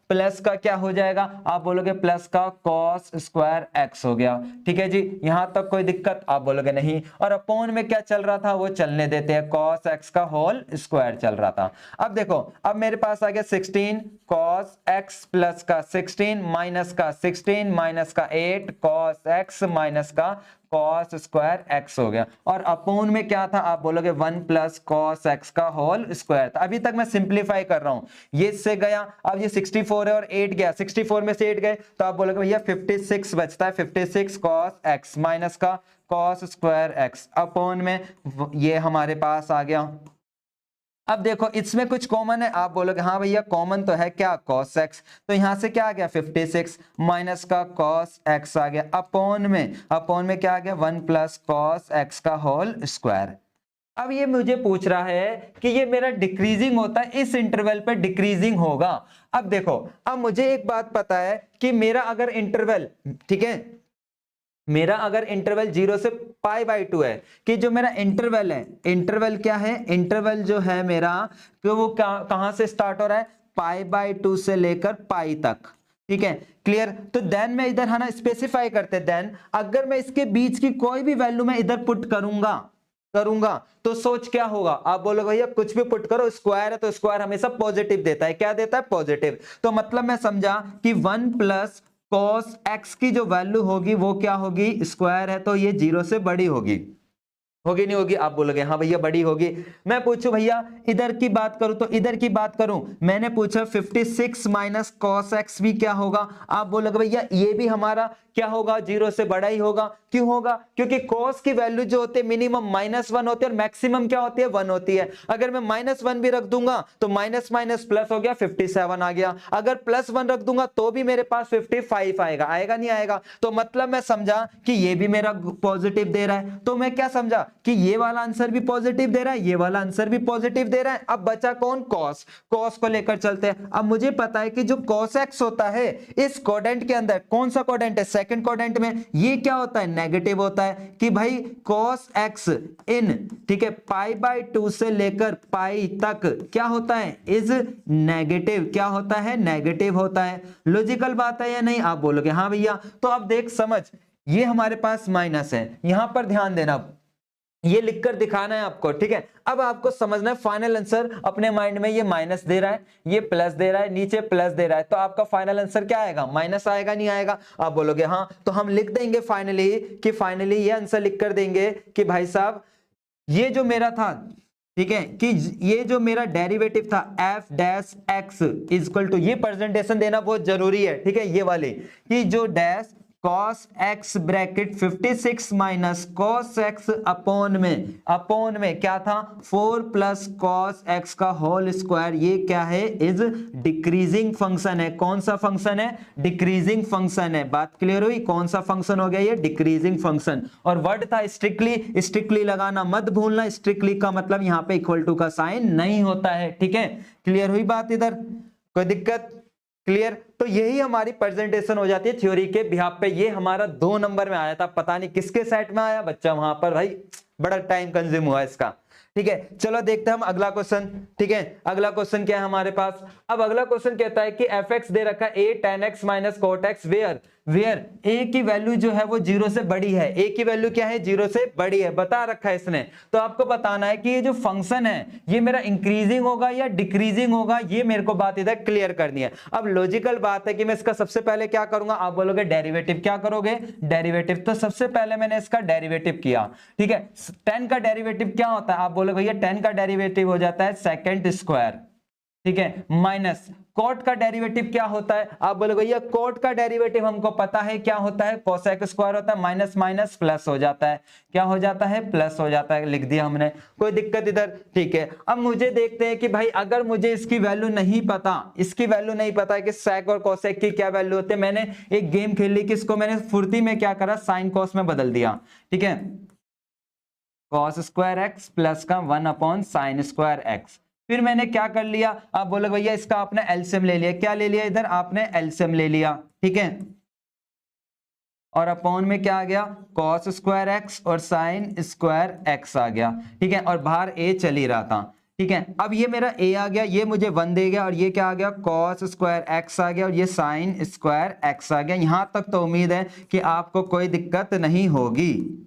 [SPEAKER 1] प्लस का क्या हो जाएगा, आप बोलोगे प्लस का cos स्क्वायर x हो गया, ठीक है जी, यहां तक कोई दिक्कत, आप बोलोगे नहीं। और अपॉन में क्या चल रहा था वो चलने देते हैं, cos x का होल स्क्वायर चल रहा था। अब देखो, अब मेरे पास आ गया 16 cos x प्लस का 16 माइनस का 16 माइनस का 8 cos x माइनस का cos स्क्वायर x हो गया, और अपॉन में क्या था, आप बोलोगे 1 प्लस cos x का होल स्क्वायर था। अभी तक मैं सिंप्लीफाई कर रहा हूं, ये इससे गया, अब ये 64 है और 8 गया, 64 में से 8 गए तो आप बोलोगे भैया 56 बचता है, 56 cos x माइनस का cos स्क्वायर x, अपॉन में ये हमारे पास आ गया। अब देखो इसमें कुछ कॉमन है, आप बोलोगे हाँ भैया कॉमन तो है, क्या cos x, तो यहां से क्या आ गया 56 माइनस का cos x आ गया, अपॉन में क्या आ गया 1 प्लस cos x का होल स्क्वायर। अब ये मुझे पूछ रहा है कि ये मेरा डिक्रीजिंग होता है, इस इंटरवल पे डिक्रीजिंग होगा। अब देखो, अब मुझे एक बात पता है कि मेरा अगर इंटरवल, ठीक है, मेरा अगर इंटरवल 0 से π/2 है, कि जो मेरा इंटरवल है, इंटरवल क्या है, इंटरवल जो है मेरा, तो वो कहां से स्टार्ट हो रहा है, π/2 से लेकर पाई तक, ठीक है, क्लियर। तो देन मैं इधर है ना स्पेसिफाई करते, देन अगर मैं इसके बीच की कोई भी वैल्यू मैं इधर पुट करूंगा तो सोच क्या होगा, आप बोलोगे भैया कुछ भी पुट करो, स्क्वायर है तो स्क्वायर हमेशा पॉजिटिव देता है, क्या देता है पॉजिटिव, तो मतलब मैं समझा कि 1 प्लस cos x की जो वैल्यू होगी वो क्या होगी, स्क्वायर है तो ये 0 से बड़ी होगी नहीं होगी, आप बोलोगे हाँ भैया बड़ी होगी। मैं पूछूं भैया इधर की बात करूं, तो इधर की बात करूं, मैंने पूछा 56 माइनस cos x भी क्या होगा, आप बोलोगे भैया ये भी हमारा क्या होगा, 0 से बड़ा ही होगा। क्यों होगा, क्योंकि cos की वैल्यू जो होती है मिनिमम -1 होती है और मैक्सिमम क्या होती है 1 होती है। अगर मैं -1 भी रख दूंगा तो माइनस माइनस प्लस हो गया 57 आ गया, अगर +1 रख दूंगा तो भी मेरे पास 55 आएगा नहीं आएगा, तो मतलब मैं समझा कि ये भी मेरा पॉजिटिव दे रहा है, तो मैं क्या समझा कि ये वाला आंसर भी पॉजिटिव दे रहा है, ये वाला आंसर भी पॉजिटिव दे रहा है। अब बचा कौन, cos को लेकर चलते हैं। अब मुझे पता है कि जो cos x होता है इस क्वाड्रेंट के अंदर, कौन सा क्वाड्रेंट है, सेकंड क्वाड्रेंट में, ये क्या होता है, नेगेटिव होता है, कि भाई cos x इन, ठीक है, π/2 से लेकर पाई तक क्या होता है, इज नेगेटिव, क्या होता है, नेगेटिव होता है। लॉजिकल बात है या नहीं, आप बोलोगे हाँ भैया। तो अब देख समझ, ये हमारे पास माइनस है, यहां पर ध्यान देना, ये लिखकर दिखाना है आपको, ठीक है। अब आपको समझना है फाइनल आंसर अपने माइंड में, ये माइनस दे रहा है, ये प्लस दे रहा है, नीचे प्लस दे रहा है, तो आपका फाइनल आंसर क्या आएगा, माइनस आएगा नहीं आएगा, आप बोलोगे हाँ। तो हम लिख देंगे फाइनली ये आंसर लिख कर देंगे कि भाई साहब ये जो मेरा था, ठीक है, कि ये जो मेरा डेरिवेटिव था f dash x equal to, ये प्रेजेंटेशन देना बहुत जरूरी है, ठीक है, ये वाली, कि जो dash cos x bracket 56 minus cos x upon में क्या था 4 प्लस cos x का होल स्क्वायर, ये क्या है इज डिक्रीजिंग फंक्शन है। कौन सा फंक्शन है? डिक्रीजिंग फंक्शन है। बात क्लियर हुई? कौन सा फंक्शन हो गया ये? Decreasing function. और वर्ड था स्ट्रिक्टली लगाना मत भूलना, स्ट्रिक्टली का मतलब यहाँ पे इक्वल टू का साइन नहीं होता है। ठीक है, क्लियर हुई बात? इधर कोई दिक्कत? क्लियर? तो यही हमारी प्रेजेंटेशन हो जाती है थ्योरी के बिहाफ पे। ये हमारा 2 नंबर में आया था, पता नहीं किसके सेट में आया बच्चा, वहां पर भाई बड़ा टाइम कंज्यूम हुआ इसका। ठीक है, चलो देखते हैं हम अगला क्वेश्चन। ठीक है, अगला क्वेश्चन क्या है हमारे पास? अब अगला क्वेश्चन कहता है कि fx दे रखा है a tan x minus cot x where a की वैल्यू जो है वो 0 से बड़ी है। a की वैल्यू क्या है? 0 से बड़ी है, बता रखा है इसने। तो आपको बताना है कि ये जो फंक्शन है ये मेरा इंक्रीजिंग होगा या डिक्रीजिंग होगा, ये मेरे को बात इधर क्लियर करनी है। अब लॉजिकल बात है कि मैं इसका सबसे पहले क्या करूंगा, आप बोलोगे डेरिवेटिव। क्या करोगे? डेरिवेटिव। तो सबसे पहले मैंने इसका डेरिवेटिव किया। ठीक है, 10 का डेरिवेटिव क्या होता है? आप बोलोगे भैया 10 का डेरिवेटिव हो जाता है सेकंड स्क्वायर। ठीक है, माइनस कोट का डेरिवेटिव क्या होता है? आप बोले भैया कोट का डेरिवेटिव हमको पता है क्या होता है, कोसेक स्क्वायर होता है, माइनस माइनस प्लस हो जाता है। क्या हो जाता है? प्लस हो जाता है, लिख दिया हमने, कोई दिक्कत इधर? ठीक है, अब मुझे देखते हैं कि भाई अगर मुझे इसकी वैल्यू नहीं पता, इसकी वैल्यू नहीं पता है कि सेक और कोसेक की क्या वैल्यू होती है, मैंने एक गेम खेल ली कि इसको मैंने फुर्ती में क्या करा, साइन कॉस में बदल दिया। ठीक है, कॉस स्क्वायर एक्स प्लस का 1 अपॉन साइन स्क्वायर एक्स। फिर मैंने क्या कर लिया, आप बोलोगे भैया इसका आपने एलसीएम ले लिया। क्या ले लिया इधर? आपने एलसीएम ले लिया। ठीक है, और अपॉन में क्या आ गया? कॉस स्क्वायर एक्स और साइन स्क्वायर एक्स आ गया। ठीक है, और बाहर ए चल ही रहा था। ठीक है, अब ये मेरा ए आ गया, ये मुझे 1 दे गया, और ये क्या आ गया? कॉस स्क्वायर एक्स आ गया, और ये साइन स्क्वायर एक्स आ गया। यहां तक तो उम्मीद है कि आपको कोई दिक्कत नहीं होगी।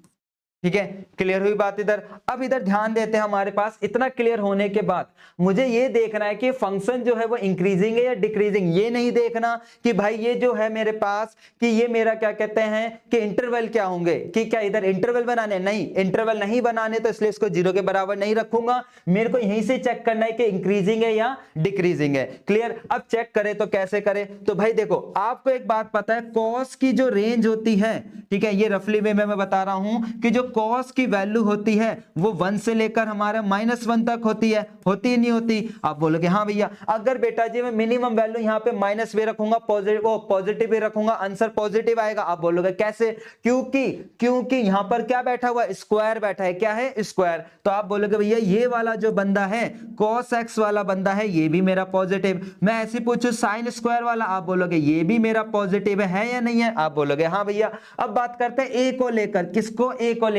[SPEAKER 1] ठीक है, क्लियर हुई बात इधर? अब इधर ध्यान देते हैं, हमारे पास इतना क्लियर होने के बाद मुझे ये देखना है कि फंक्शन जो है वो इंक्रीजिंग है या डिक्रीजिंग। ये नहीं देखना कि भाई ये जो है मेरे पास कि ये मेरा क्या कहते हैं कि इंटरवल क्या होंगे, कि क्या इधर इंटरवल बनाने, नहीं इंटरवल नहीं बनाने, तो इसलिए इसको 0 के बराबर नहीं रखूंगा। मेरे को यहीं से चेक करना है कि इंक्रीजिंग है या डिक्रीजिंग है। क्लियर? अब चेक करें तो कैसे करें? तो भाई देखो, आपको एक बात पता है, कॉस की जो रेंज होती है, ठीक है, ये रफली वे में मैं बता रहा हूं कि जो कॉस की वैल्यू होती है वो 1 से लेकर हमारा -1 तक होती है। होती ही नहीं होती? आप बोलोगे हाँ भैया, अगर बेटा जी मैं मिनिमम वैल्यू यहाँ पे माइनस वे रखूंगा, पॉजिटिव भी रखूंगा, आंसर पॉजिटिव आएगा। आप बोलोगे कैसे? क्योंकि यहां पर क्या बैठा हुआ है? स्क्वायर बैठा है। क्या है? स्क्वायर। तो आप बोलोगे भैया ये वाला जो बंदा है, कॉस एक्स वाला बंदा है, ये भी मेरा पॉजिटिव। मैं ऐसे पूछूं साइन स्क्वायर वाला, आप बोलोगे ये भी मेरा पॉजिटिव है या नहीं है? आप बोलोगे हाँ भैया। अब बात करते हैं ए को लेकर। किसको? ए को लेकर।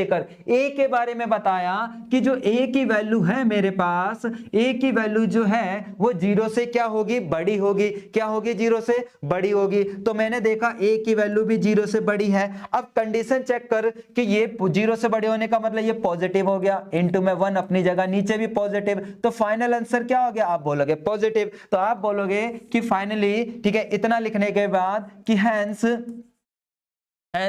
[SPEAKER 1] ए के बारे में बताया कि जो ए की वैल्यू है मेरे पास, ए की वैल्यू जो है वो 0 से क्या होगी? बड़ी होगी। क्या होगी? 0 से बड़ी होगी। तो मैंने देखा ए की वैल्यू भी 0 से बड़ी है। अब कंडीशन चेक कर कि ये 0 से बड़े होने का मतलब ये पॉजिटिव हो गया, इनटू में 1 अपनी जगह, नीचे भी पॉजिटिव, तो फाइनल आंसर क्या हो गया? आप बोलोगे पॉजिटिव। तो आप बोलोगे कि फाइनली, ठीक है, इतना लिखने के बाद कि हैंस a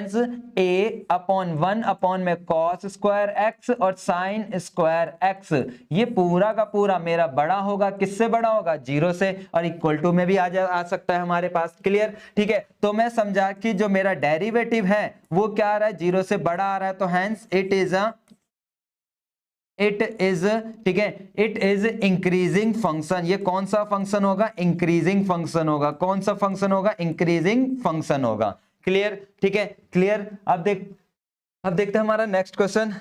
[SPEAKER 1] अपॉन 1 अपॉन में cos स्क्वायर एक्स और sin स्क्वायर एक्स, ये पूरा का पूरा मेरा बड़ा होगा। किससे बड़ा होगा? 0 से, और इक्वल टू में भी आ सकता है हमारे पास। क्लियर? ठीक है, तो मैं समझा कि जो मेरा डेरिवेटिव है वो क्या आ रहा है? 0 से बड़ा आ रहा है। तो हैंस इट इज ठीक है, इट इज इंक्रीजिंग फंक्शन। ये कौन सा फंक्शन होगा? इंक्रीजिंग फंक्शन होगा। कौन सा फंक्शन होगा? इंक्रीजिंग फंक्शन होगा। क्लियर? ठीक है, क्लियर। अब देखते हैं हमारा नेक्स्ट क्वेश्चन।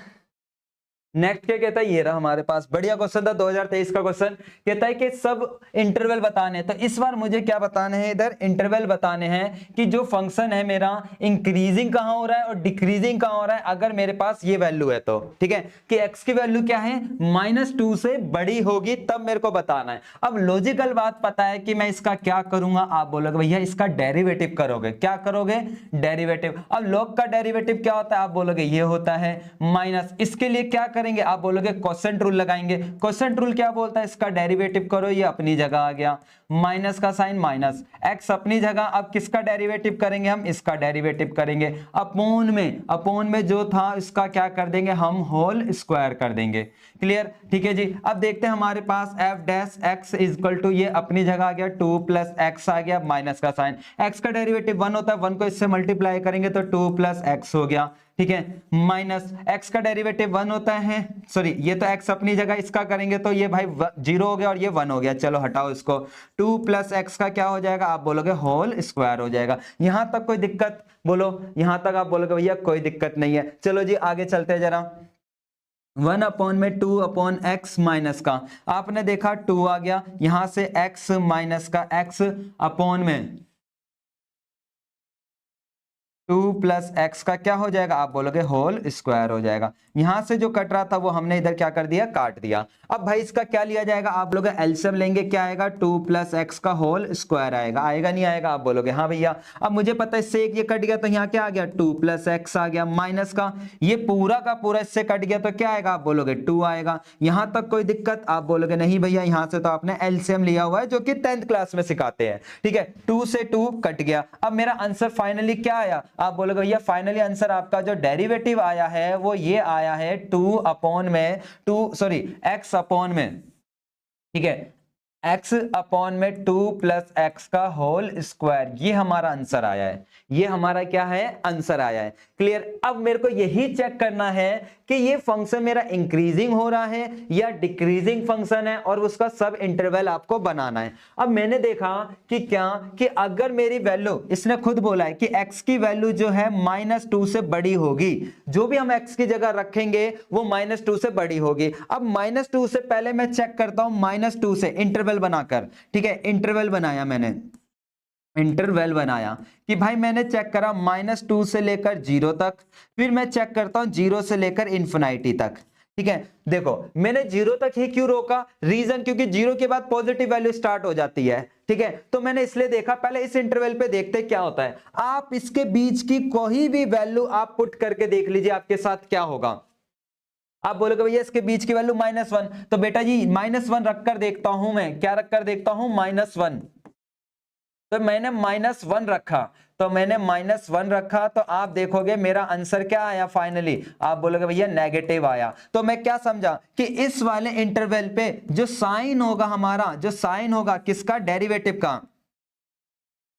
[SPEAKER 1] नेक्स्ट क्या कहता है? ये रहा हमारे पास, बढ़िया क्वेश्चन था, 2023 का क्वेश्चन। कहता है कि सब इंटरवल बताने, तो इस बार मुझे क्या बताने हैं? इधर इंटरवल बताने हैं कि जो फंक्शन है मेरा इंक्रीजिंग कहां हो रहा है और डिक्रीजिंग कहां हो रहा है, अगर मेरे पास ये वैल्यू है तो। ठीक है, कि x की वैल्यू क्या है? -2 से बड़ी होगी, तब मेरे को बताना है। अब लॉजिकल बात पता है कि मैं इसका क्या करूंगा? आप बोलोगे भैया इसका डेरिवेटिव करोगे। क्या करोगे? डेरिवेटिव। अब log का डेरिवेटिव क्या होता है? आप बोलोगे ये होता है माइनस। इसके लिए क्या करेंगे? आप बोलोगे क्वोशंट रूल लगाएंगे। क्वोशंट रूल क्या बोलता है? इसका डेरिवेटिव करो, ये अपनी जगह आ गया, माइनस का साइन माइनस, x अपनी जगह, अब किसका डेरिवेटिव करेंगे हम, इसका डेरिवेटिव करेंगे, अपोन में जो था इसका क्या कर देंगे हम, होल स्क्वायर कर देंगे। क्लियर, ठीक है जी। अब देखते हैं हमारे पास f dash x equal to, ये अपनी जगह आ गया 2 प्लस एक्स आ गया, माइनस का साइन, x का डेरिवेटिव 1 होता है, 1 को इससे मल्टीप्लाई करेंगे तो 2 प्लस एक्स हो गया, ठीक है, माइनस x का डेरिवेटिव 1 होता है, सॉरी ये तो x अपनी जगह, इसका करेंगे तो ये भाई 0 हो गया और ये 1 हो गया, चलो हटाओ इसको, 2 प्लस एक्स का क्या हो जाएगा, आप बोलोगे होल स्क्वायर हो जाएगा। यहां तक कोई दिक्कत, बोलो यहां तक आप बोलोगे भैया कोई दिक्कत नहीं है। चलो जी आगे चलते हैं जरा, 1 अपॉन में 2 अपॉन एक्स माइनस का, आपने देखा 2 आ गया, यहां से x माइनस का x अपॉन में 2 प्लस एक्स का क्या हो जाएगा, आप बोलोगे होल स्क्वायर हो जाएगा। यहां से जो कट रहा था वो हमने इधर क्या कर दिया, काट दिया। अब भाई इसका क्या लिया जाएगा, आप बोलोगे एलसीएम लेंगे, क्या आएगा 2 प्लस एक्स का होल स्क्वायर आएगा, आएगा नहीं आएगा, आप बोलोगे हाँ भैया। अब मुझे पता है इससे एक ये कट गया तो यहाँ क्या आ गया 2 प्लस एक्स आ गया, माइनस का ये पूरा का पूरा इससे कट गया तो क्या आएगा, आप बोलोगे 2 आएगा। यहां तक कोई दिक्कत, आप बोलोगे नहीं भैया, यहां से तो आपने एलसीएम लिया हुआ है जो कि 10th क्लास में सिखाते हैं, ठीक है, 2 से 2 कट गया। अब मेरा आंसर फाइनली क्या आया, आप बोलोगे भैया फाइनली आंसर आपका जो डेरिवेटिव आया है वो ये आया है 2 अपॉन में 2 सॉरी x अपॉन में, ठीक है, x अपॉन में 2 प्लस एक्स का होल स्क्वायर, ये हमारा आंसर आया है, ये हमारा क्या है आंसर आया है। क्लियर, अब मेरे को यही चेक करना है कि ये फंक्शन मेरा इंक्रीजिंग हो रहा है या डिक्रीजिंग फंक्शन है और उसका सब इंटरवल आपको बनाना है। अब मैंने देखा कि क्या कि अगर मेरी वैल्यू, इसने खुद बोला है कि x की वैल्यू जो है -2 से बड़ी होगी, जो भी हम x की जगह रखेंगे वो -2 से बड़ी होगी। अब -2 से पहले मैं चेक करता हूं, -2 से इंटरवल बनाकर, ठीक है, इंटरवल बनाया मैंने, इंटरवल बनाया कि भाई मैंने चेक करा -2 से लेकर 0 तक, फिर मैं चेक करता हूं 0 से लेकर इन्फिनिटी तक, ठीक है। देखो मैंने 0 तक ही क्यों रोका, रीजन क्योंकि 0 के बाद पॉजिटिव वैल्यू स्टार्ट हो जाती है, ठीक है, तो मैंने इसलिए देखा पहले इस इंटरवल पे देखते क्या होता है। आप इसके बीच की कोई भी वैल्यू आप पुट करके देख लीजिए आपके साथ क्या होगा। आप बोलोगे भैया इसके बीच की वैल्यू -1, तो बेटा जी -1 रखकर देखता हूं, मैं क्या रखकर देखता हूं, -1, तो मैंने -1 रखा, तो मैंने -1 रखा, तो आप देखोगे मेरा आंसर क्या आया फाइनली, आप बोलोगे भैया नेगेटिव आया। तो मैं क्या समझा कि इस वाले इंटरवल पे जो साइन होगा हमारा, जो साइन होगा किसका, डेरिवेटिव का,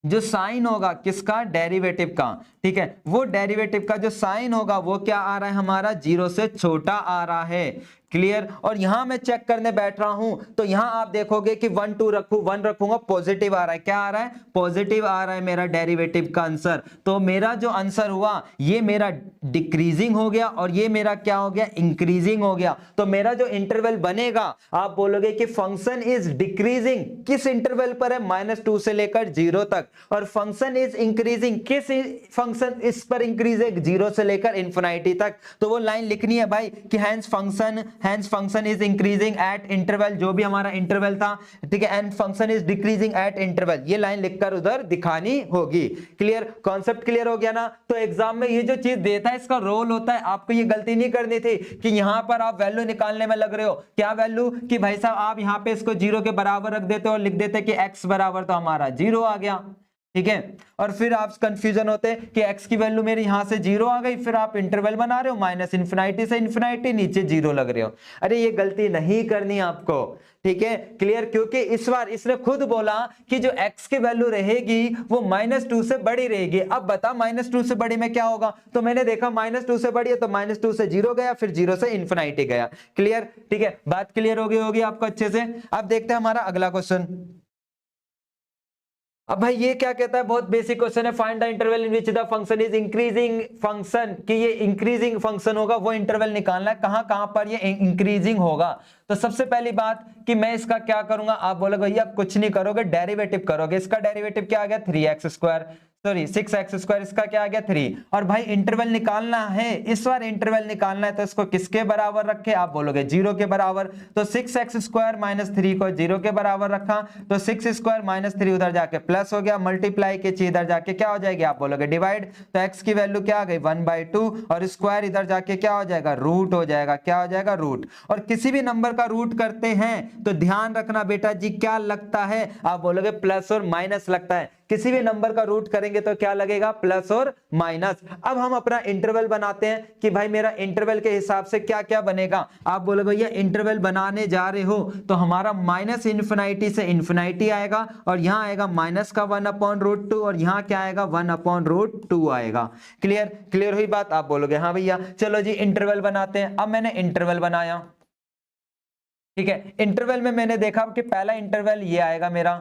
[SPEAKER 1] जो साइन होगा किसका, डेरिवेटिव का, ठीक है, वो डेरिवेटिव का जो साइन होगा वो क्या आ रहा है हमारा, 0 से छोटा आ रहा है। क्लियर, और यहां मैं चेक करने बैठ रहा हूं तो यहां आप देखोगे कि 1 2 रखूं, 1 रखूंगा, पॉजिटिव आ रहा है, क्या आ रहा है, पॉजिटिव आ रहा है मेरा डेरिवेटिव का आंसर। तो मेरा जो आंसर हुआ ये मेरा डिक्रीजिंग हो गया और ये मेरा क्या हो गया, इंक्रीजिंग हो गया। तो मेरा जो इंटरवल बनेगा, आप बोलोगे कि फंक्शन इज डिक्रीजिंग, किस इंटरवल पर है, -2 से लेकर 0 तक, और फंक्शन इज इंक्रीजिंग, किस फंक्शन इस पर इंक्रीज है, 0 से लेकर इन्फिनिटी तक। तो वो लाइन लिखनी है भाई कि hence function is increasing at interval, जो भी हमारा इंटरवल था, ठीक है, and function is decreasing at interval, ये लाइन लिखकर उधर दिखानी होगी। क्लियर, कॉन्सेप्ट क्लियर हो गया ना। तो एग्जाम में ये जो चीज देता है इसका रोल होता है, आपको ये गलती नहीं करनी थी कि यहां पर आप वैल्यू निकालने में लग रहे हो, क्या वैल्यू, कि भाई साहब आप यहां पे इसको 0 के बराबर रख देते हो और लिख देते कि x बराबर तो हमारा 0 आ गया, ठीक है, और फिर आप कंफ्यूजन होते कि x की वैल्यू मेरी यहां से 0 आ गई, फिर आप इंटरवल बना रहे हो -इन्फिनिटी से इन्फिनिटी, नीचे 0 लग रहे हो। अरे ये गलती नहीं करनी आपको, ठीक है, क्लियर, क्योंकि इस बार इसने खुद बोला कि जो x की वैल्यू रहेगी वो -2 से बड़ी रहेगी। अब बता -2 से बड़ी में क्या होगा, तो मैंने देखा -2 से बड़ी है तो -2 से 0 गया, फिर 0 से इन्फिनिटी गया। क्लियर, ठीक है, बात क्लियर हो गई होगी आपको अच्छे से। अब देखते हैं हमारा अगला क्वेश्चन। अब भाई ये क्या कहता है, बहुत बेसिक क्वेश्चन है, find the interval in which the function is increasing function, कि ये इंक्रीजिंग फंक्शन होगा वो इंटरवल निकालना है, कहां कहां पर ये इंक्रीजिंग होगा। तो सबसे पहली बात कि मैं इसका क्या करूंगा, आप बोलोगे भैया कुछ नहीं करोगे, डेरिवेटिव करोगे। इसका डेरिवेटिव क्या आ गया, 3x स्क्वायर, सॉरी 6x², इसका क्या आ गया 3। और भाई इंटरवल निकालना है, इस बार इंटरवल निकालना है, तो इसको किसके बराबर रखे, आप बोलोगे 0 के बराबर। तो 6x² - 3 को 0 के बराबर रखा, तो 6² - 3 उधर जाके प्लस हो गया, मल्टीप्लाई के चीज इधर जाके क्या हो जाएगी, आप बोलोगे डिवाइड। तो x की वैल्यू क्या आ गई 1/2, और स्क्वायर इधर जाके क्या हो जाएगा, रूट हो जाएगा। क्या हो जाएगा, रूट। और किसी भी नंबर का रूट करते हैं तो ध्यान रखना बेटा जी, क्या लगता है, आप बोलोगे प्लस और माइनस लगता है। किसी भी नंबर का रूट करेंगे तो क्या लगेगा, प्लस और माइनस। अब हम अपना इंटरवल बनाते हैं कि भाई मेरा इंटरवल के हिसाब से क्या क्या बनेगा। आप बोलोगे भैया इंटरवल बनाने जा रहे हो तो हमारा -∞ से इन्फिनिटी आएगा, और यहां आएगा माइनस का 1/√2, और यहां क्या आएगा 1/√2 आएगा। क्लियर, क्लियर हुई बात। आप बोलोगे हाँ भैया। चलो जी इंटरवल बनाते हैं। अब मैंने इंटरवल बनाया, ठीक है। इंटरवल में मैंने देखा कि पहला इंटरवल ये आएगा मेरा,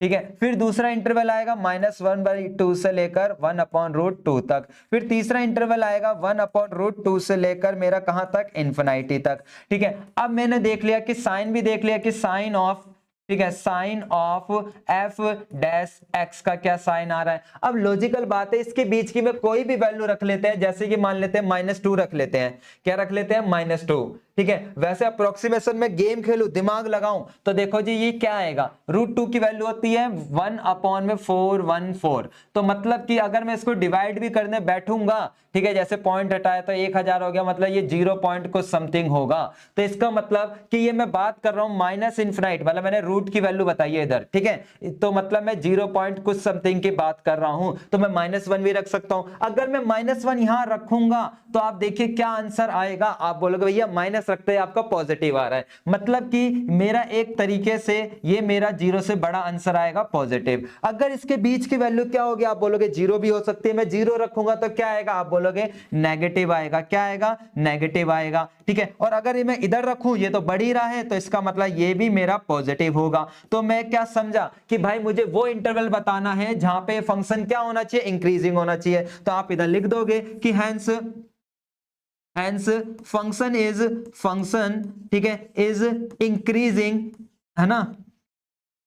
[SPEAKER 1] ठीक है। फिर दूसरा इंटरवल आएगा -1/2 से लेकर 1/√2 तक। फिर तीसरा इंटरवल आएगा 1/√2 से लेकर मेरा कहां तक, इन्फिनिटी तक, ठीक है। अब मैंने देख लिया कि साइन भी देख लिया कि साइन ऑफ, ठीक है, साइन ऑफ f' का क्या साइन आ रहा है। अब लॉजिकल बात है, इसके बीच की में कोई भी वैल्यू रख लेते हैं, जैसे कि मान लेते हैं -2 रख लेते हैं। क्या रख लेते हैं, -2, ठीक है। वैसे अप्रोक्सीमेशन में गेम खेलूं, दिमाग लगाऊं, तो देखो जी ये क्या आएगा, √2 की वैल्यू होती है 1/414। तो मतलब कि अगर मैं इसको डिवाइड भी करने बैठूंगा, ठीक है, जैसे पॉइंट हटाया तो 1000 हो गया, मतलब ये 0 पॉइंट कुछ समथिंग होगा। तो इसका मतलब कि ये मैं बात कर रहा हूं -∞, मतलब मैंने रूट की वैल्यू बताई है इधर, ठीक है। तो मतलब मैं 0 पॉइंट कुछ समथिंग की बात कर रहा हूं, तो मैं -1 भी रख सकता हूं। अगर मैं -1 यहां रखूंगा तो आप देखिए क्या आंसर आएगा, आप बोलोगे भैया माइनस रखते हैं आपका पॉजिटिव आ रहा है, मतलब कि मेरा एक तरीके से ये मेरा 0 से बड़ा आंसर आएगा पॉजिटिव। अगर इसके बीच की वैल्यू क्या होगी, आप बोलोगे 0 भी हो सकती है। मैं 0 रखूंगा तो क्या आएगा, आप बोलोगे नेगेटिव आएगा। क्या आएगा, नेगेटिव आएगा, ठीक है। और अगर ये मैं इधर रखूं, ये तो बढ़ ही रहा है, तो इसका मतलब ये भी मेरा पॉजिटिव होगा। तो मैं क्या समझा कि भाई मुझे वो इंटरवल बताना है जहां पे फंक्शन क्या होना चाहिए, इंक्रीजिंग होना चाहिए। तो आप इधर लिख दोगे कि hence function, ठीक है, is increasing, है ना,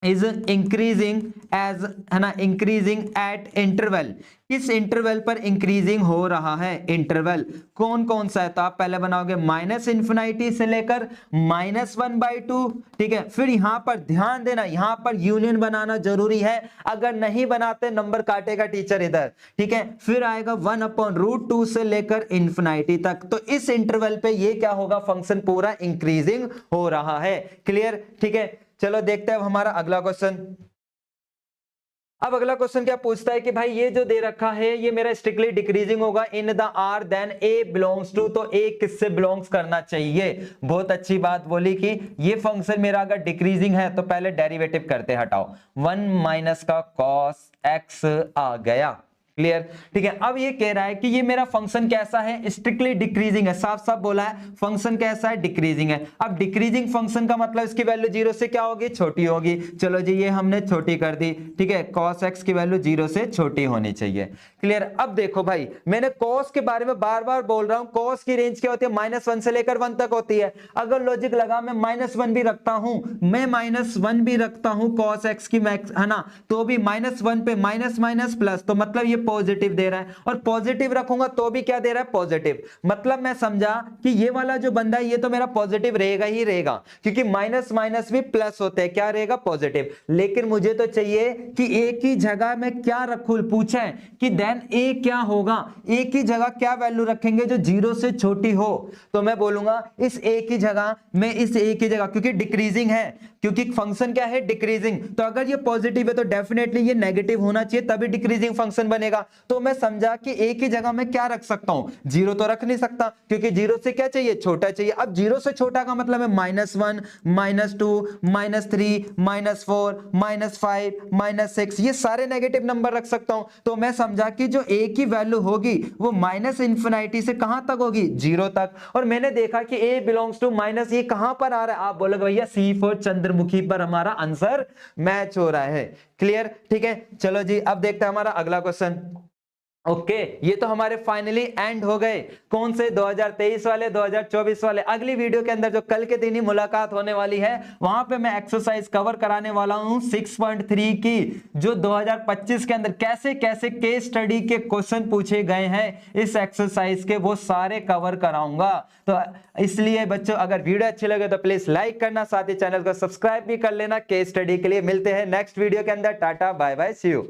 [SPEAKER 1] is increasing as, है ना, increasing at interval। इस इंटरवल पर इंक्रीजिंग हो रहा है। इंटरवल कौन कौन सा है, तो आप पहले बनाओगे -∞ से लेकर -1/2, ठीक है। फिर यहां पर ध्यान देना, यहां पर यूनियन बनाना जरूरी है, अगर नहीं बनाते नंबर काटेगा टीचर इधर, ठीक है। फिर आएगा 1/√2 से लेकर इन्फिनिटी तक। तो इस इंटरवल पे ये क्या होगा, फंक्शन पूरा इंक्रीजिंग हो रहा है। क्लियर, ठीक है। चलो देखते हैं अब हमारा अगला क्वेश्चन। अब अगला क्वेश्चन क्या पूछता है कि भाई ये जो दे रखा है ये मेरा स्ट्रिक्टली डिक्रीजिंग होगा in the R then A belongs to, तो ए किससे बिलोंग्स करना चाहिए। बहुत अच्छी बात बोली कि ये फंक्शन मेरा अगर डिक्रीजिंग है तो पहले डेरिवेटिव करते, हटाओ 1 माइनस का cos x आ गया। क्लियर, ठीक है। अब ये कह रहा है कि ये मेरा फंक्शन कैसा है, स्ट्रिक्टली डिक्रीजिंग है, साफ साफ बोला है फंक्शन कैसा है, डिक्रीजिंग है। अब डिक्रीजिंग फंक्शन का मतलब इसकी वैल्यू 0 से क्या होगी, छोटी होगी। चलो जी ये हमने छोटी कर दी, ठीक है। cos x की वैल्यू 0 से छोटी होनी चाहिए। क्लियर। अब देखो भाई मैंने cos के बारे में बार बार बोल रहा हूं, cos की रेंज क्या होती है, -1 से लेकर 1 तक होती है। अगर लॉजिक लगा मैं -1 भी रखता हूं, मैं -1 भी रखता हूं cos x की मैक्स, है ना, तो भी -1 पे माइनस माइनस प्लस, तो मतलब ये पॉजिटिव दे रहा है। और पॉजिटिव रखूंगा तो भी क्या दे रहा है, पॉजिटिव। मतलब मैं समझा कि ये वाला जो बंदा है ये तो मेरा पॉजिटिव रहेगा ही रहेगा, क्योंकि माइनस माइनस भी प्लस होते हैं, क्या रहेगा, पॉजिटिव। लेकिन मुझे तो चाहिए कि ए की जगह मैं क्या रखूं, पूछा है कि देन ए क्या होगा, ए की जगह क्या वैल्यू रखेंगे जो 0 से छोटी हो। तो मैं बोलूंगा इस ए की जगह, मैं इस ए की जगह, क्योंकि डिक्रीजिंग है, क्योंकि फंक्शन क्या है, डिक्रीजिंग, तो अगर ये पॉजिटिव है तो डेफिनेटली ये नेगेटिव होना चाहिए, तभी डिक्रीजिंग फंक्शन बनेगा। तो मैं समझा कि ए की जगह मैं क्या रख सकता हूं, 0 तो रख नहीं सकता, क्योंकि 0 से क्या चाहिए, छोटा चाहिए। अब 0 से छोटा का मतलब है -1, -2, -3, -4, -5, -6, ये सारे नेगेटिव नंबर रख सकता हूं। तो मैं समझा कि जो ए की वैल्यू होगी वो -∞ से कहां तक होगी, 0 तक। और मैंने देखा कि ए बिलोंग्स टू माइनस, ये कहां पर आ रहा है, आप बोलोगे भैया सी फॉर चंद्रमुखी पर हमारा आंसर मैच हो रहा है। क्लियर, ठीक है। चलो जी अब देखते हैं हमारा अगला क्वेश्चन। ओके ये तो हमारे फाइनली एंड हो गए। कौन से 2023 वाले 2024 वाले। अगली वीडियो के अंदर जो कल के दिन ही मुलाकात होने वाली है वहां पे मैं एक्सरसाइज कवर कराने वाला हूं 6.3 की, जो 2025 के अंदर कैसे कैसे केस स्टडी के क्वेश्चन पूछे गए हैं इस एक्सरसाइज के, वो सारे कवर कराऊंगा। तो इसलिए बच्चों अगर वीडियो अच्छी लगे तो प्लीज लाइक करना, साथ ही चैनल को सब्सक्राइब भी कर लेना केस स्टडी के लिए। मिलते हैं नेक्स्ट वीडियो के अंदर। Ta-ta bye bye see you.